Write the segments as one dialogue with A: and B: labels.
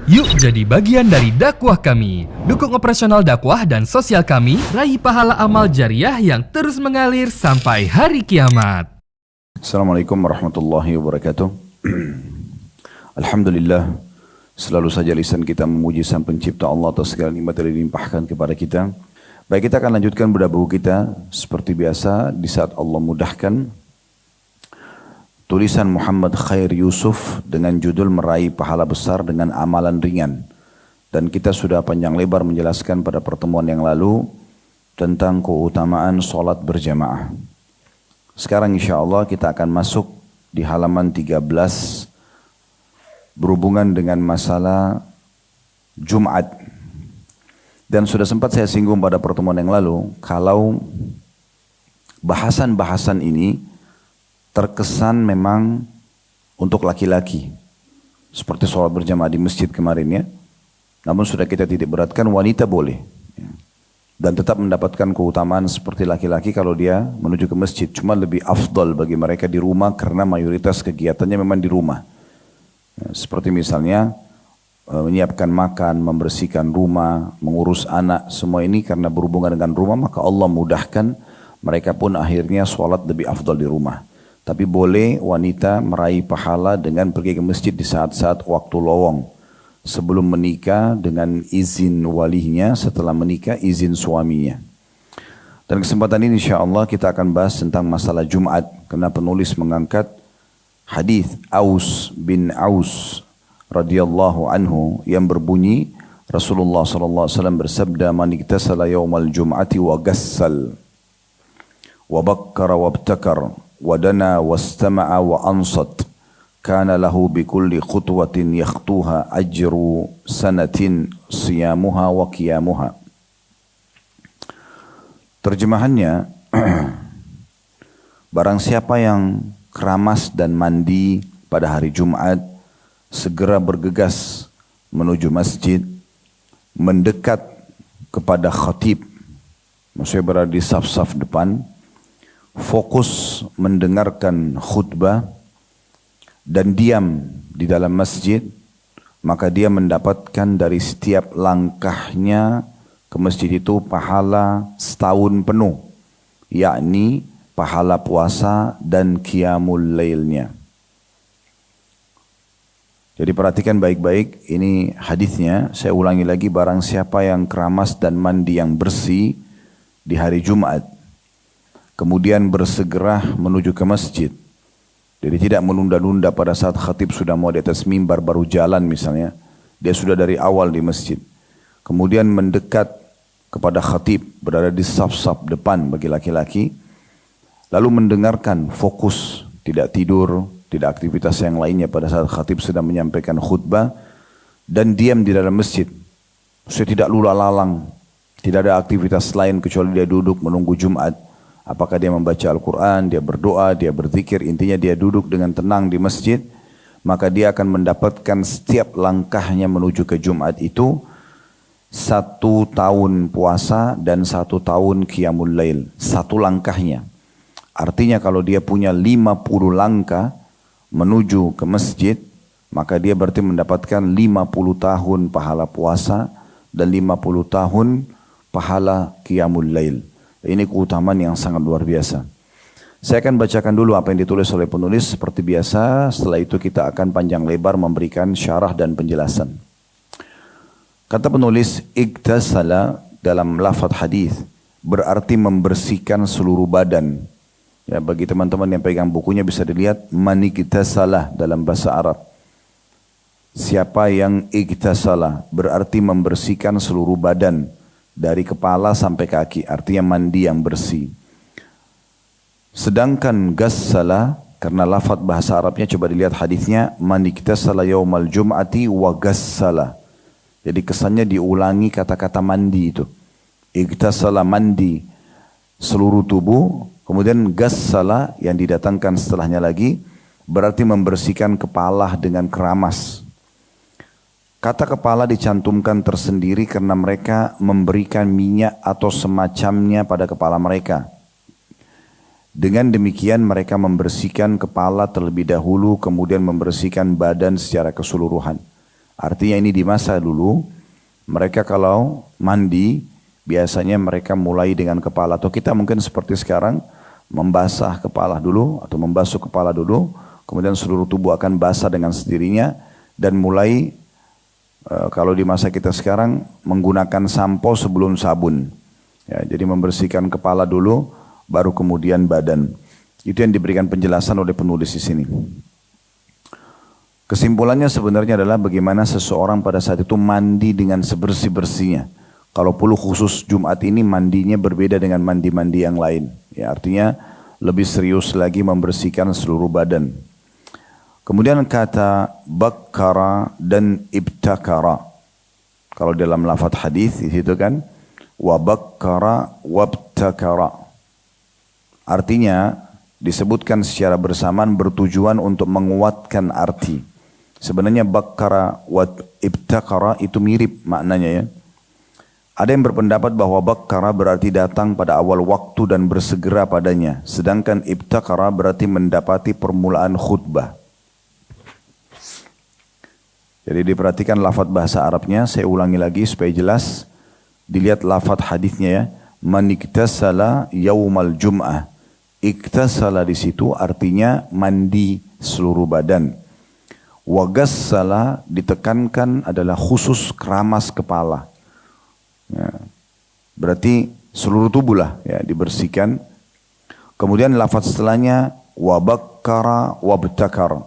A: Yuk jadi bagian dari dakwah kami. Dukung operasional dakwah dan sosial kami, raih pahala amal jariah yang terus mengalir sampai hari kiamat.
B: Assalamualaikum warahmatullahi wabarakatuh. Alhamdulillah, selalu saja lisan kita memuji Sang Pencipta Allah atas segala nikmat yang dilimpahkan kepada kita. Baik, kita akan lanjutkan bedah buku kita seperti biasa di saat Allah mudahkan. Tulisan Muhammad Khair Yusuf dengan judul Meraih Pahala Besar dengan Amalan Ringan. Dan kita sudah panjang lebar menjelaskan pada pertemuan yang lalu tentang keutamaan sholat berjamaah. Sekarang insya Allah kita akan masuk di halaman 13 berhubungan dengan masalah Jumat. Dan sudah sempat saya singgung pada pertemuan yang lalu, kalau bahasan-bahasan ini terkesan memang untuk laki-laki. Seperti sholat berjamaah di masjid kemarin ya. Namun sudah kita titik beratkan wanita boleh. Dan tetap mendapatkan keutamaan seperti laki-laki kalau dia menuju ke masjid. Cuma lebih afdal bagi mereka di rumah karena mayoritas kegiatannya memang di rumah. Seperti misalnya menyiapkan makan, membersihkan rumah, mengurus anak. Semua ini karena berhubungan dengan rumah maka Allah mudahkan mereka pun akhirnya sholat lebih afdal di rumah. Tapi boleh wanita meraih pahala dengan pergi ke masjid di saat-saat waktu lowong. Sebelum menikah dengan izin walinya, setelah menikah izin suaminya. Dan kesempatan ini insya Allah kita akan bahas tentang masalah Jumat. Karena penulis mengangkat hadis Aus bin Aus radhiyallahu anhu yang berbunyi Rasulullah sallallahu alaihi wasallam bersabda, "Man iktasala yaumal jum'ati wa gassal wa bakkara wa ibtakar wadana wastama'a wa ansat kana lahu bikulli khutwatin yakhtuha ajru sanatin siyamuha wa qiyamuha." Terjemahannya, barang siapa yang keramas dan mandi pada hari Jumat, segera bergegas menuju masjid, mendekat kepada khatib, maksudnya berada di saf-saf depan, fokus mendengarkan khutbah dan diam di dalam masjid, maka dia mendapatkan dari setiap langkahnya ke masjid itu pahala setahun penuh, yakni pahala puasa dan qiyamul lailnya. Jadi perhatikan baik-baik, ini hadisnya, saya ulangi lagi, barang siapa yang keramas dan mandi yang bersih di hari Jumat, kemudian bersegera menuju ke masjid. Jadi tidak menunda-nunda pada saat khatib sudah mau di atas mimbar baru jalan misalnya. Dia sudah dari awal di masjid. Kemudian mendekat kepada khatib, berada di saf-saf depan bagi laki-laki. Lalu mendengarkan, fokus, tidak tidur, tidak aktivitas yang lainnya pada saat khatib sedang menyampaikan khutbah. Dan diam di dalam masjid. Saya tidak lula lalang. Tidak ada aktivitas lain kecuali dia duduk menunggu Jumat. Apakah dia membaca Al-Quran, dia berdoa, dia berzikir, intinya dia duduk dengan tenang di masjid, maka dia akan mendapatkan setiap langkahnya menuju ke Jumat itu 1 tahun puasa dan 1 tahun qiyamul lail. 1 langkahnya. Artinya kalau dia punya 50 langkah menuju ke masjid, maka dia berarti mendapatkan 50 tahun pahala puasa dan 50 tahun pahala qiyamul lail. Ini keutamaan yang sangat luar biasa. Saya akan bacakan dulu apa yang ditulis oleh penulis seperti biasa. Setelah itu kita akan panjang lebar memberikan syarah dan penjelasan. Kata penulis, iktasala dalam lafaz hadis berarti membersihkan seluruh badan. Ya, bagi teman-teman yang pegang bukunya bisa dilihat man iktasala dalam bahasa Arab. Siapa yang iktasala berarti membersihkan seluruh badan. Dari kepala sampai kaki, artinya mandi yang bersih. Sedangkan gassala, karena lafaz bahasa Arabnya coba dilihat hadisnya, man iktasala yaumal jum'ati wa gassala. Jadi kesannya diulangi kata-kata mandi itu. Iktasala mandi seluruh tubuh, kemudian gassala yang didatangkan setelahnya lagi, berarti membersihkan kepala dengan keramas. Kata kepala dicantumkan tersendiri karena mereka memberikan minyak atau semacamnya pada kepala mereka. Dengan demikian mereka membersihkan kepala terlebih dahulu, kemudian membersihkan badan secara keseluruhan. Artinya ini di masa dulu, mereka kalau mandi, biasanya mereka mulai dengan kepala. Atau kita mungkin seperti sekarang, membasah kepala dulu, atau membasuh kepala dulu, kemudian seluruh tubuh akan basah dengan sendirinya, dan mulai, kalau di masa kita sekarang, menggunakan sampo sebelum sabun. Ya, jadi membersihkan kepala dulu, baru kemudian badan. Itu yang diberikan penjelasan oleh penulis di sini. Kesimpulannya sebenarnya adalah bagaimana seseorang pada saat itu mandi dengan sebersih-bersihnya. Kalau perlu khusus Jumat ini mandinya berbeda dengan mandi-mandi yang lain. Ya, artinya lebih serius lagi membersihkan seluruh badan. Kemudian kata bakkara dan ibtakara. Kalau dalam lafaz hadis di situ kan wa bakkara wabtakara. Artinya disebutkan secara bersamaan bertujuan untuk menguatkan arti. Sebenarnya bakkara wa ibtakara itu mirip maknanya ya. Ada yang berpendapat bahwa bakkara berarti datang pada awal waktu dan bersegera padanya. Sedangkan ibtakara berarti mendapati permulaan khutbah. Jadi diperhatikan lafaz bahasa Arabnya, saya ulangi lagi supaya jelas. Dilihat lafaz hadisnya ya. Man iktasala yaumal jum'ah. Iktasala di situ artinya mandi seluruh badan. Wagassala ditekankan adalah khusus keramas kepala. Ya. Berarti seluruh tubuh lah ya dibersihkan. Kemudian lafaz setelahnya wabakkara wabtakar.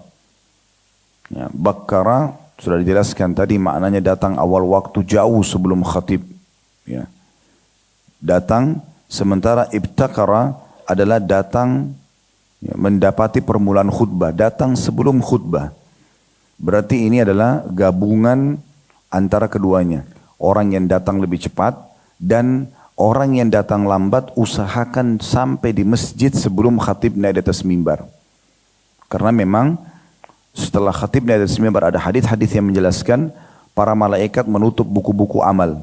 B: Ya, bakkara sudah dijelaskan tadi maknanya datang awal waktu jauh sebelum khatib. Ya. Datang sementara ibtakara adalah datang ya, mendapati permulaan khutbah. Datang sebelum khutbah. Berarti ini adalah gabungan antara keduanya. Orang yang datang lebih cepat dan orang yang datang lambat usahakan sampai di masjid sebelum khatib naik di atas mimbar. Karena memang setelah khatib naik di atas mimbar ada hadis-hadis yang menjelaskan para malaikat menutup buku-buku amal.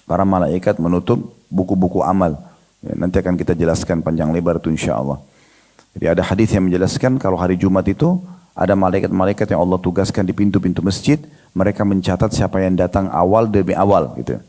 B: Para malaikat menutup buku-buku amal. Ya, nanti akan kita jelaskan panjang lebar itu insya Allah. Jadi ada hadis yang menjelaskan kalau hari Jumat itu ada malaikat-malaikat yang Allah tugaskan di pintu-pintu masjid. Mereka mencatat siapa yang datang awal demi awal gitu.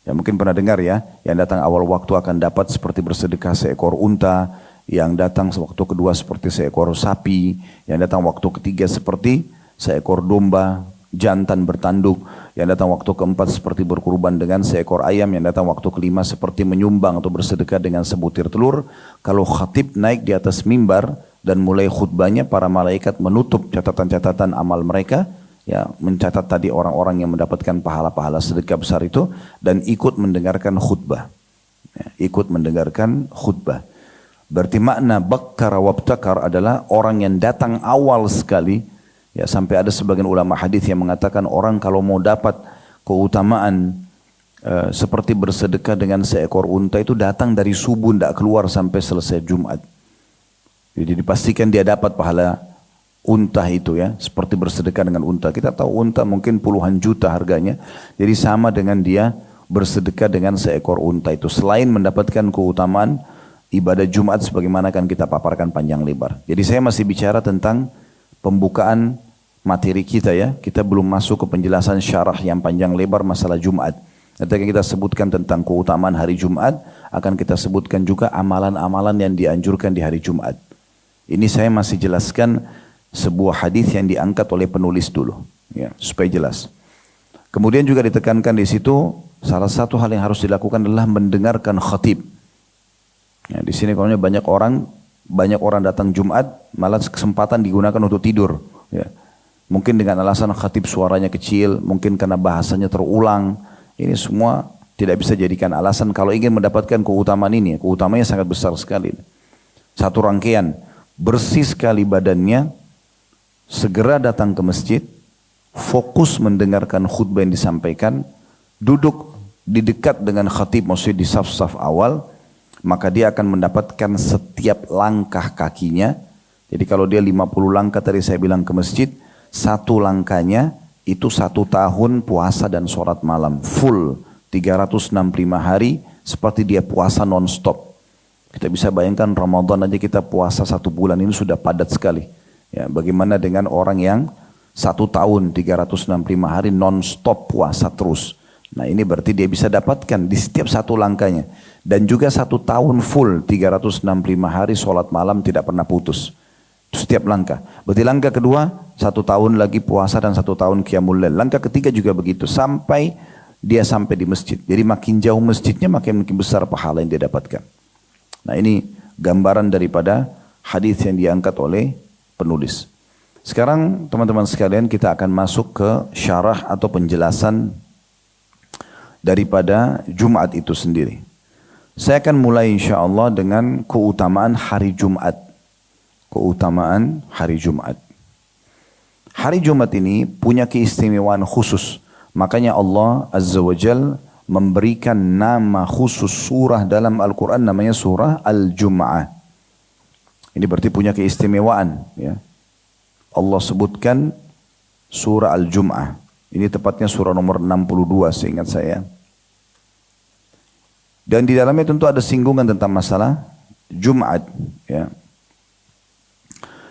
B: Ya mungkin pernah dengar ya, yang datang awal waktu akan dapat seperti bersedekah seekor unta, yang datang waktu kedua seperti seekor sapi, yang datang waktu ketiga seperti seekor domba jantan bertanduk, yang datang waktu keempat seperti berkurban dengan seekor ayam, yang datang waktu kelima seperti menyumbang atau bersedekah dengan sebutir telur. Kalau khatib naik di atas mimbar dan mulai khutbahnya, para malaikat menutup catatan-catatan amal mereka, ya mencatat tadi orang-orang yang mendapatkan pahala-pahala sedekah besar itu dan ikut mendengarkan khutbah. Ya, ikut mendengarkan khutbah. Berarti makna bakkara wabtakar adalah orang yang datang awal sekali. Ya sampai ada sebagian ulama hadis yang mengatakan orang kalau mau dapat keutamaan seperti bersedekah dengan seekor unta itu datang dari subuh tidak keluar sampai selesai Jumat. Jadi dipastikan dia dapat pahala unta itu ya, seperti bersedekah dengan unta. Kita tahu unta mungkin puluhan juta harganya. Jadi sama dengan dia bersedekah dengan seekor unta itu. Selain mendapatkan keutamaan ibadah Jumat sebagaimana akan kita paparkan panjang lebar. Jadi saya masih bicara tentang pembukaan materi kita ya. Kita belum masuk ke penjelasan syarah yang panjang lebar masalah Jumat. Nanti akan kita sebutkan tentang keutamaan hari Jumat. Akan kita sebutkan juga amalan-amalan yang dianjurkan di hari Jumat. Ini saya masih jelaskan sebuah hadis yang diangkat oleh penulis dulu, ya, supaya jelas. Kemudian juga ditekankan di situ salah satu hal yang harus dilakukan adalah mendengarkan khatib. Ya, di sini kalau banyak orang datang Jumat, malah kesempatan digunakan untuk tidur. Ya. Mungkin dengan alasan khatib suaranya kecil, mungkin karena bahasanya terulang. Ini semua tidak bisa jadikan alasan kalau ingin mendapatkan keutamaan ini. Keutamaannya sangat besar sekali. Satu rangkaian. Bersih sekali badannya, segera datang ke masjid, fokus mendengarkan khutbah yang disampaikan, duduk di dekat dengan khatib, maksudnya di saf-saf awal, maka dia akan mendapatkan setiap langkah kakinya. Jadi kalau dia 50 langkah tadi saya bilang ke masjid, satu langkahnya itu 1 tahun puasa dan sholat malam, full 365 hari seperti dia puasa non-stop. Kita bisa bayangkan Ramadan aja kita puasa 1 bulan ini sudah padat sekali. Ya, bagaimana dengan orang yang 1 tahun 365 hari non-stop puasa terus. Nah ini berarti dia bisa dapatkan di setiap satu langkahnya. Dan juga 1 tahun full 365 hari sholat malam tidak pernah putus. Setiap langkah. Berarti langkah kedua 1 tahun lagi puasa dan 1 tahun qiyamul lail. Langkah ketiga juga begitu sampai dia sampai di masjid. Jadi makin jauh masjidnya makin besar pahala yang dia dapatkan. Nah ini gambaran daripada hadis yang diangkat oleh penulis. Sekarang teman-teman sekalian kita akan masuk ke syarah atau penjelasan daripada Jumat itu sendiri. Saya akan mulai insya Allah dengan keutamaan hari Jumat. Keutamaan hari Jumat. Hari Jumat ini punya keistimewaan khusus. Makanya Allah Azza wa Jal memberikan nama khusus surah dalam Al-Quran namanya surah Al-Jum'ah. Ini berarti punya keistimewaan. Ya. Allah sebutkan surah Al-Jum'ah. Ini tepatnya surah nomor 62 seingat saya. Dan di dalamnya tentu ada singgungan tentang masalah Jumat. Ya.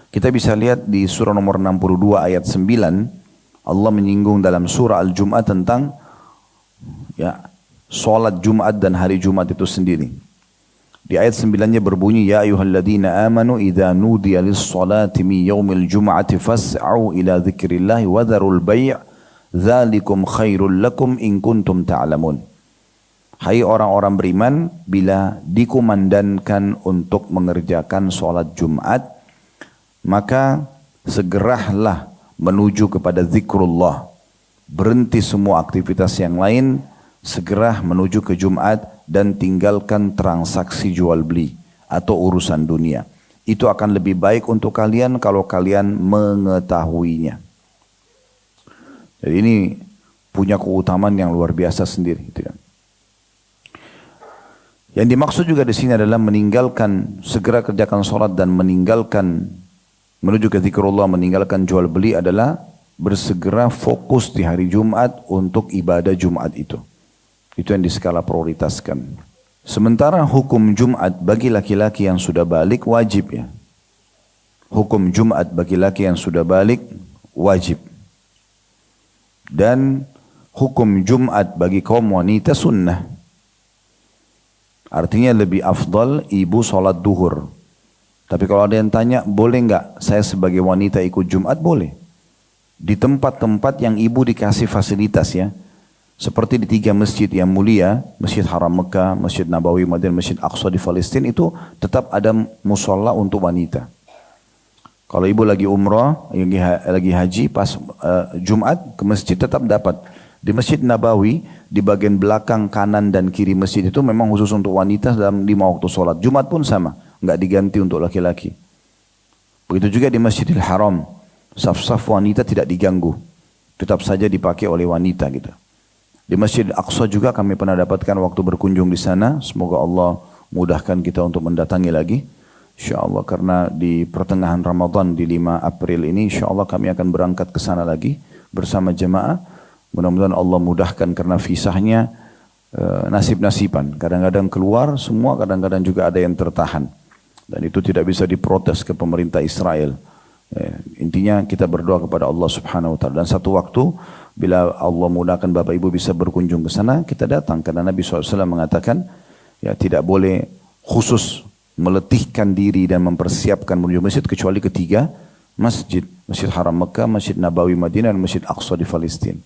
B: Kita bisa lihat di surah nomor 62 ayat 9. Allah menyinggung dalam surah Al-Jum'ah tentang ya, solat Jumat dan hari Jumat itu sendiri. Di ayat 9-nya berbunyi, Ya ayuhalladzina amanu idha nudiya lis-salati min yawmil jum'ati fas'au ila dzikrillahi wa dharul bay' dzalikum khairul lakum in kuntum ta'lamun. Hai orang-orang beriman, bila dikumandangkan untuk mengerjakan solat Jumat, maka segeralah menuju kepada zikrullah. Berhenti semua aktivitas yang lain, segera menuju ke Jumat dan tinggalkan transaksi jual beli atau urusan dunia. Itu akan lebih baik untuk kalian kalau kalian mengetahuinya. Jadi ini punya keutamaan yang luar biasa sendiri. Gitu ya. Yang dimaksud juga di sini adalah meninggalkan, segera kerjakan sholat dan meninggalkan menuju ke zikrullah, meninggalkan jual beli adalah bersegera fokus di hari Jumat untuk ibadah Jumat itu. Itu yang diskala prioritaskan. Sementara hukum Jumat bagi laki-laki yang sudah balik wajib ya. Hukum Jumat bagi laki yang sudah balik wajib. Dan hukum Jumat bagi kaum wanita sunnah. Artinya lebih afdal ibu sholat duhur. Tapi kalau ada yang tanya, boleh enggak saya sebagai wanita ikut Jumat? Boleh. Di tempat-tempat yang ibu dikasih fasilitas ya. Seperti di 3 masjid yang mulia, Masjid Haram Mekah, Masjid Nabawi, Madinah, Masjid Aqsa di Palestina itu tetap ada musola untuk wanita. Kalau ibu lagi umrah, lagi haji, pas Jumat ke masjid tetap dapat. Di Masjid Nabawi, di bagian belakang kanan dan kiri masjid itu memang khusus untuk wanita dalam 5 waktu sholat. Jumat pun sama. Enggak diganti untuk laki-laki. Begitu juga di Masjidil Haram, saf-saf wanita tidak diganggu, tetap saja dipakai oleh wanita gitu. Di Masjid Aqsa juga kami pernah dapatkan waktu berkunjung di sana. Semoga Allah mudahkan kita untuk mendatangi lagi. InsyaAllah karena di pertengahan Ramadan di 5 April ini InsyaAllah kami akan berangkat ke sana lagi bersama jemaah. Mudah-mudahan Allah mudahkan karena visahnya nasib-nasiban. Kadang-kadang keluar semua, kadang-kadang juga ada yang tertahan. Dan itu tidak bisa diprotes ke pemerintah Israel. Intinya kita berdoa kepada Allah Subhanahu wa taala. Dan satu waktu bila Allah mudahkan Bapak Ibu bisa berkunjung ke sana, kita datang karena Nabi SAW mengatakan ya tidak boleh khusus meletihkan diri dan mempersiapkan menuju masjid kecuali ketiga masjid, Masjid Haram Mekah, Masjid Nabawi Madinah dan Masjid Aqsa di Palestina.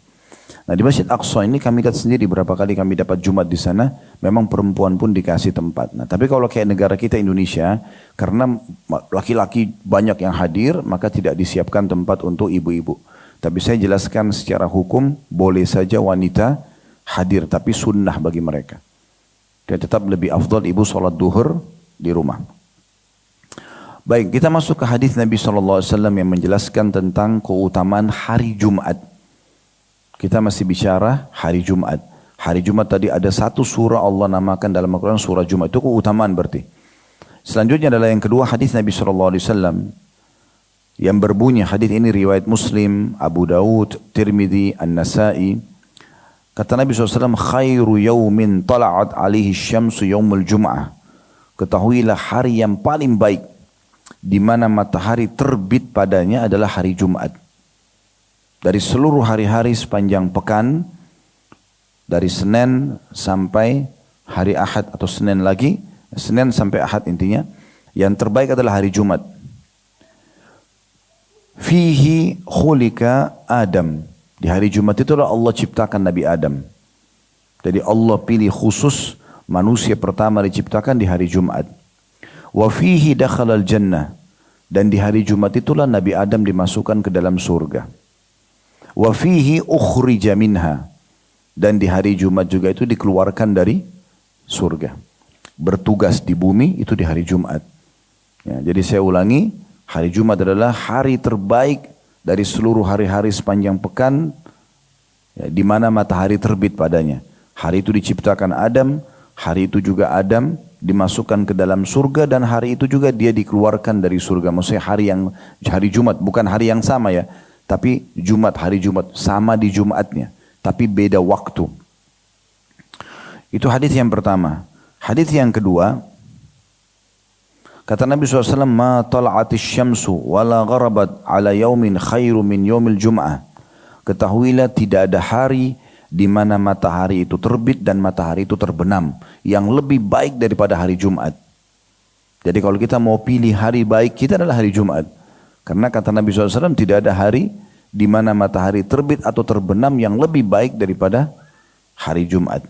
B: Nah di Masjid Aqsa ini kami lihat sendiri berapa kali kami dapat Jumat di sana, memang perempuan pun dikasih tempat. Nah tapi kalau kayak negara kita Indonesia, karena laki-laki banyak yang hadir, maka tidak disiapkan tempat untuk ibu-ibu. Tapi saya jelaskan secara hukum, boleh saja wanita hadir, tapi sunnah bagi mereka. Dan tetap lebih afdal ibu sholat duhur di rumah. Baik, kita masuk ke hadis Nabi SAW yang menjelaskan tentang keutamaan hari Jumat. Kita masih bicara hari Jumat. Hari Jumat tadi ada satu surah Allah namakan dalam Al-Quran surah Jumat. Itu keutamaan berarti. Selanjutnya adalah yang kedua hadis Nabi SAW yang berbunyi, hadis ini riwayat Muslim, Abu Daud, Tirmidzi, An-Nasai. Kata Nabi SAW, khairu yawmin tala'at alihi syamsu yawmul jum'ah. Ketahuilah hari yang paling baik di mana matahari terbit padanya adalah hari Jumat. dari seluruh hari-hari sepanjang pekan, dari Senin sampai hari Ahad atau Senin lagi, Senin sampai Ahad intinya, yang terbaik adalah hari Jumat. Fihi khulika Adam. Di hari Jumat itulah Allah ciptakan Nabi Adam. Jadi Allah pilih khusus manusia pertama diciptakan di hari Jumat. Wa fihi dakhalal jannah. Dan di hari Jumat itulah Nabi Adam dimasukkan ke dalam surga. Wa fihi ukhrija minha. Dan di hari Jumat juga itu dikeluarkan dari surga. Bertugas di bumi itu di hari Jumat. Ya, jadi saya ulangi, hari Jumat adalah hari terbaik dari seluruh hari-hari sepanjang pekan, ya, di mana matahari terbit padanya. Hari itu diciptakan Adam, hari itu juga Adam dimasukkan ke dalam surga, dan hari itu juga dia dikeluarkan dari surga. Maksudnya hari Jumat, bukan hari yang sama ya, tapi hari Jumat sama di Jumatnya, tapi beda waktu. Itu hadis yang pertama. Hadis yang kedua, kata Nabi SAW, ma tala'atis syamsu wala gharabat ala yaumin khairu min yaumil jum'ah. Ketahuilah tidak ada hari di mana matahari itu terbit dan matahari itu terbenam yang lebih baik daripada hari Jumat. Jadi kalau kita mau pilih hari baik, kita adalah hari Jumat. Karena kata Nabi SAW, tidak ada hari di mana matahari terbit atau terbenam yang lebih baik daripada hari Jumat.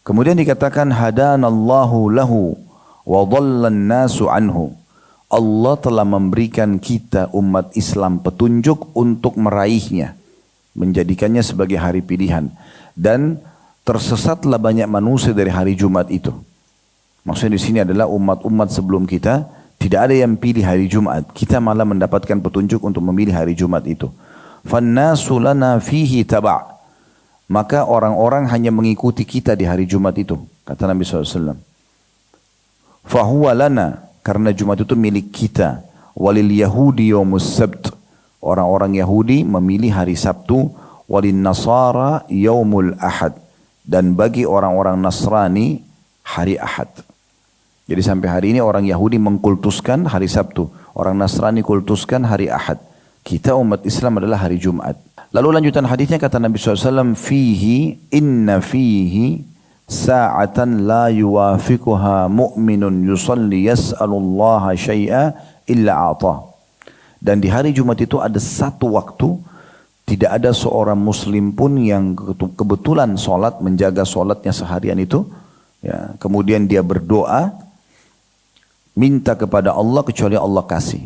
B: Kemudian dikatakan hadanallahu lahu wa dhallan nasu anhu. Allah telah memberikan kita umat Islam petunjuk untuk meraihnya, menjadikannya sebagai hari pilihan, dan tersesatlah banyak manusia dari hari Jumat itu. Maksudnya di sini adalah umat-umat sebelum kita tidak ada yang pilih hari Jumat, kita malah mendapatkan petunjuk untuk memilih hari Jumat itu. Fannasu lana fihi taba'. Maka orang-orang hanya mengikuti kita di hari Jumat itu, kata Nabi SAW. Fahuwa lana, karena Jumat itu milik kita. Walil Yahudi yaumus sabt. Orang-orang Yahudi memilih hari Sabtu. Walin Nasara yaumul Ahad. Dan bagi orang-orang Nasrani hari Ahad. Jadi sampai hari ini orang Yahudi mengkultuskan hari Sabtu. Orang Nasrani kultuskan hari Ahad. Kita umat Islam adalah hari Jumat. Lalu lanjutan hadisnya kata Nabi SAW, fihi inna fihi sa'atan la yuwafiquha mu'minun yusalli yas'alullaha syai'a illa a'tah. Dan di hari Jumat itu ada satu waktu, tidak ada seorang muslim pun yang kebetulan sholat, menjaga sholatnya seharian itu, ya, kemudian dia berdoa, minta kepada Allah kecuali Allah kasih.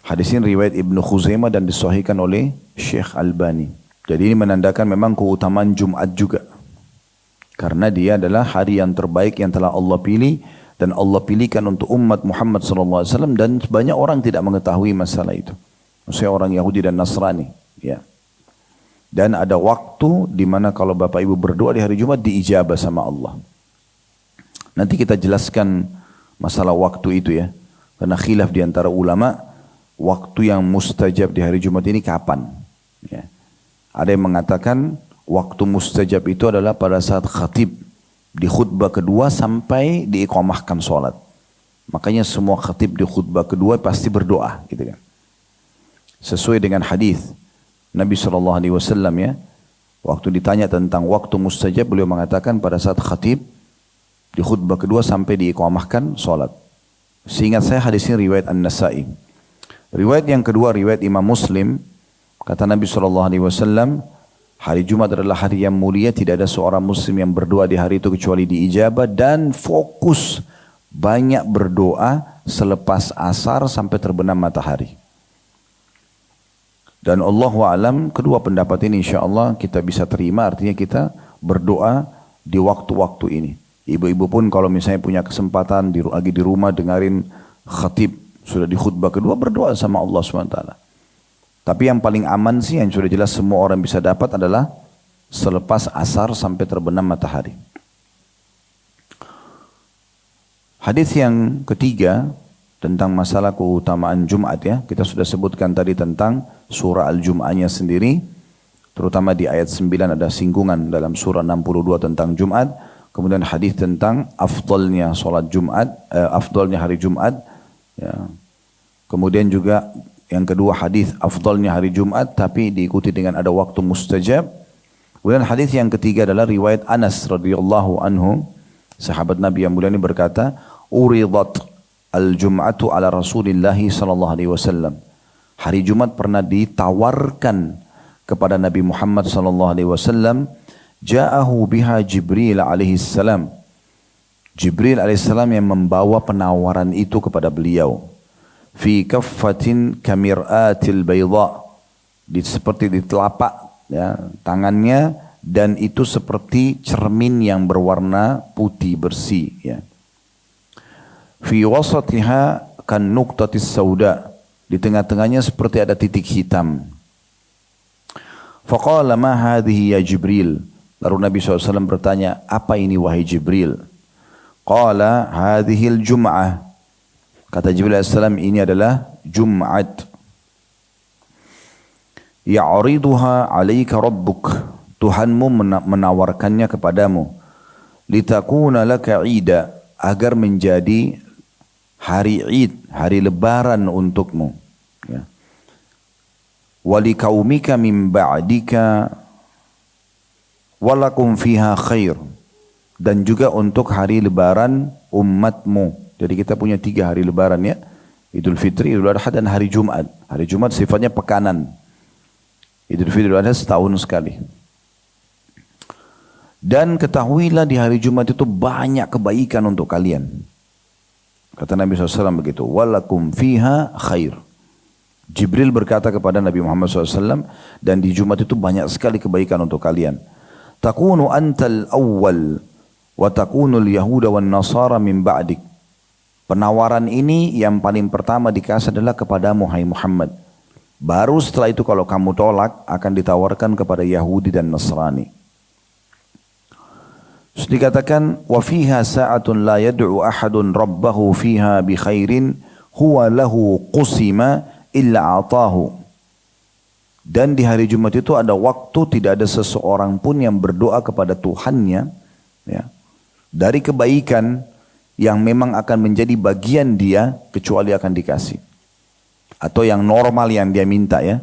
B: Hadis ini riwayat Ibnu Khuzaimah dan disahihkan oleh Syekh Albani. Jadi ini menandakan memang keutamaan Jumat juga. Karena dia adalah hari yang terbaik yang telah Allah pilih, dan Allah pilihkan untuk umat Muhammad SAW, dan banyak orang tidak mengetahui masalah itu. Maksudnya orang Yahudi dan Nasrani. Ya. Dan ada waktu di mana kalau Bapak Ibu berdoa di hari Jumat diijabah sama Allah. Nanti kita jelaskan masalah waktu itu ya. Karena khilaf di antara ulama, waktu yang mustajab di hari Jumat ini kapan? Ya. Ada yang mengatakan waktu mustajab itu adalah pada saat khatib di khutbah kedua sampai diiqamahkan sholat. Makanya semua khatib di khutbah kedua pasti berdoa, gitu kan? Sesuai dengan hadis Nabi SAW ya. Waktu ditanya tentang waktu mustajab, beliau mengatakan pada saat khatib di khutbah kedua sampai diiqamahkan sholat. Seingat saya hadis ini riwayat An-Nasa'i. Riwayat yang kedua, riwayat Imam Muslim, kata Nabi SAW, hari Jumat adalah hari yang mulia, tidak ada seorang muslim yang berdoa di hari itu kecuali diijabah, dan fokus banyak berdoa selepas asar sampai terbenam matahari. Dan Allahu a'lam, kedua pendapat ini insyaAllah kita bisa terima, artinya kita berdoa di waktu-waktu ini. Ibu-ibu pun kalau misalnya punya kesempatan lagi di rumah dengarin khatib sudah di khutbah kedua, berdoa sama Allah SWT. Tapi yang paling aman sih, yang sudah jelas semua orang bisa dapat adalah selepas asar sampai terbenam matahari. Hadis yang ketiga tentang masalah keutamaan Jumat ya. Kita sudah sebutkan tadi tentang surah Al-Jum'ahnya sendiri. Terutama di ayat 9 ada singgungan dalam surah 62 tentang Jumat. Kemudian hadis tentang afdalnya sholat Jumat, afdalnya hari Jumat. Ya. Kemudian juga yang kedua hadis afdalnya hari Jumat tapi diikuti dengan ada waktu mustajab. Kemudian hadis yang ketiga adalah riwayat Anas radhiyallahu anhu, sahabat Nabi yang mulia ini berkata, "Uridat al-jum'atu ala Rasulillah sallallahu alaihi wasallam." Hari Jumat pernah ditawarkan kepada Nabi Muhammad sallallahu alaihi wasallam. Ja'ahu biha Jibril alaihi salam. Jibril alaihi salam yang membawa penawaran itu kepada beliau. Fi kaffatin kamir'atil bayda. Seperti di telapak ya, tangannya, dan itu seperti cermin yang berwarna putih bersih ya. Fi wasatiha kan nuqtatis sauda, di tengah-tengahnya seperti ada titik hitam. Faqala ma hadhihi ya Jibril. Lalu Nabi SAW bertanya, apa ini wahai Jibril? Qala hadhil jum'ah. Kata Jibril AS, ini adalah Jum'at. Ya'riduha alaika rabbuk. Tuhanmu menawarkannya kepadamu. Litakuna laka ida. Agar menjadi hari id, hari lebaran untukmu. Ya. Walikaumika min ba'dika. Walakum fiha khair. Dan juga untuk hari lebaran umatmu. Jadi kita punya 3 hari lebaran ya. Idul Fitri, Idul Adha dan hari Jumat. Hari Jumat sifatnya pekanan. Idul Fitri Idul Adha setahun sekali. Dan ketahuilah di hari Jumat itu banyak kebaikan untuk kalian. Kata Nabi SAW begitu. Walakum fiha khair. Jibril berkata kepada Nabi Muhammad SAW, dan di Jumat itu banyak sekali kebaikan untuk kalian. Takunu antal awwal wa takunul yahuda wan nasara min ba'dik. Penawaran ini yang paling pertama dikasih adalah kepadamu hai Muhammad. Baru setelah itu kalau kamu tolak akan ditawarkan kepada Yahudi dan Nasrani. Terus dikatakan wa fiha sa'atun la yad'u ahadun rabbahu fiha bi khairin huwa lahu qusima illa atahu. Dan di hari Jumat itu ada waktu tidak ada seseorang pun yang berdoa kepada Tuhannya ya, dari kebaikan yang memang akan menjadi bagian dia kecuali akan dikasih. Atau yang normal yang dia minta ya.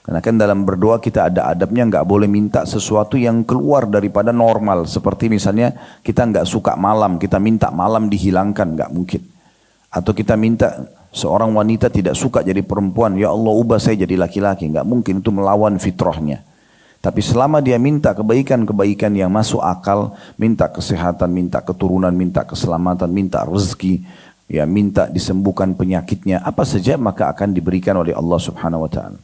B: Karena kan dalam berdoa kita ada adabnya, nggak boleh minta sesuatu yang keluar daripada normal. Seperti misalnya kita nggak suka malam, kita minta malam dihilangkan, nggak mungkin. Atau kita minta seorang wanita tidak suka jadi perempuan, ya Allah ubah saya jadi laki-laki, nggak mungkin, itu melawan fitrahnya. Tapi selama dia minta kebaikan-kebaikan yang masuk akal, minta kesehatan, minta keturunan, minta keselamatan, minta rezeki, ya minta disembuhkan penyakitnya, apa saja maka akan diberikan oleh Allah Subhanahu wa taala.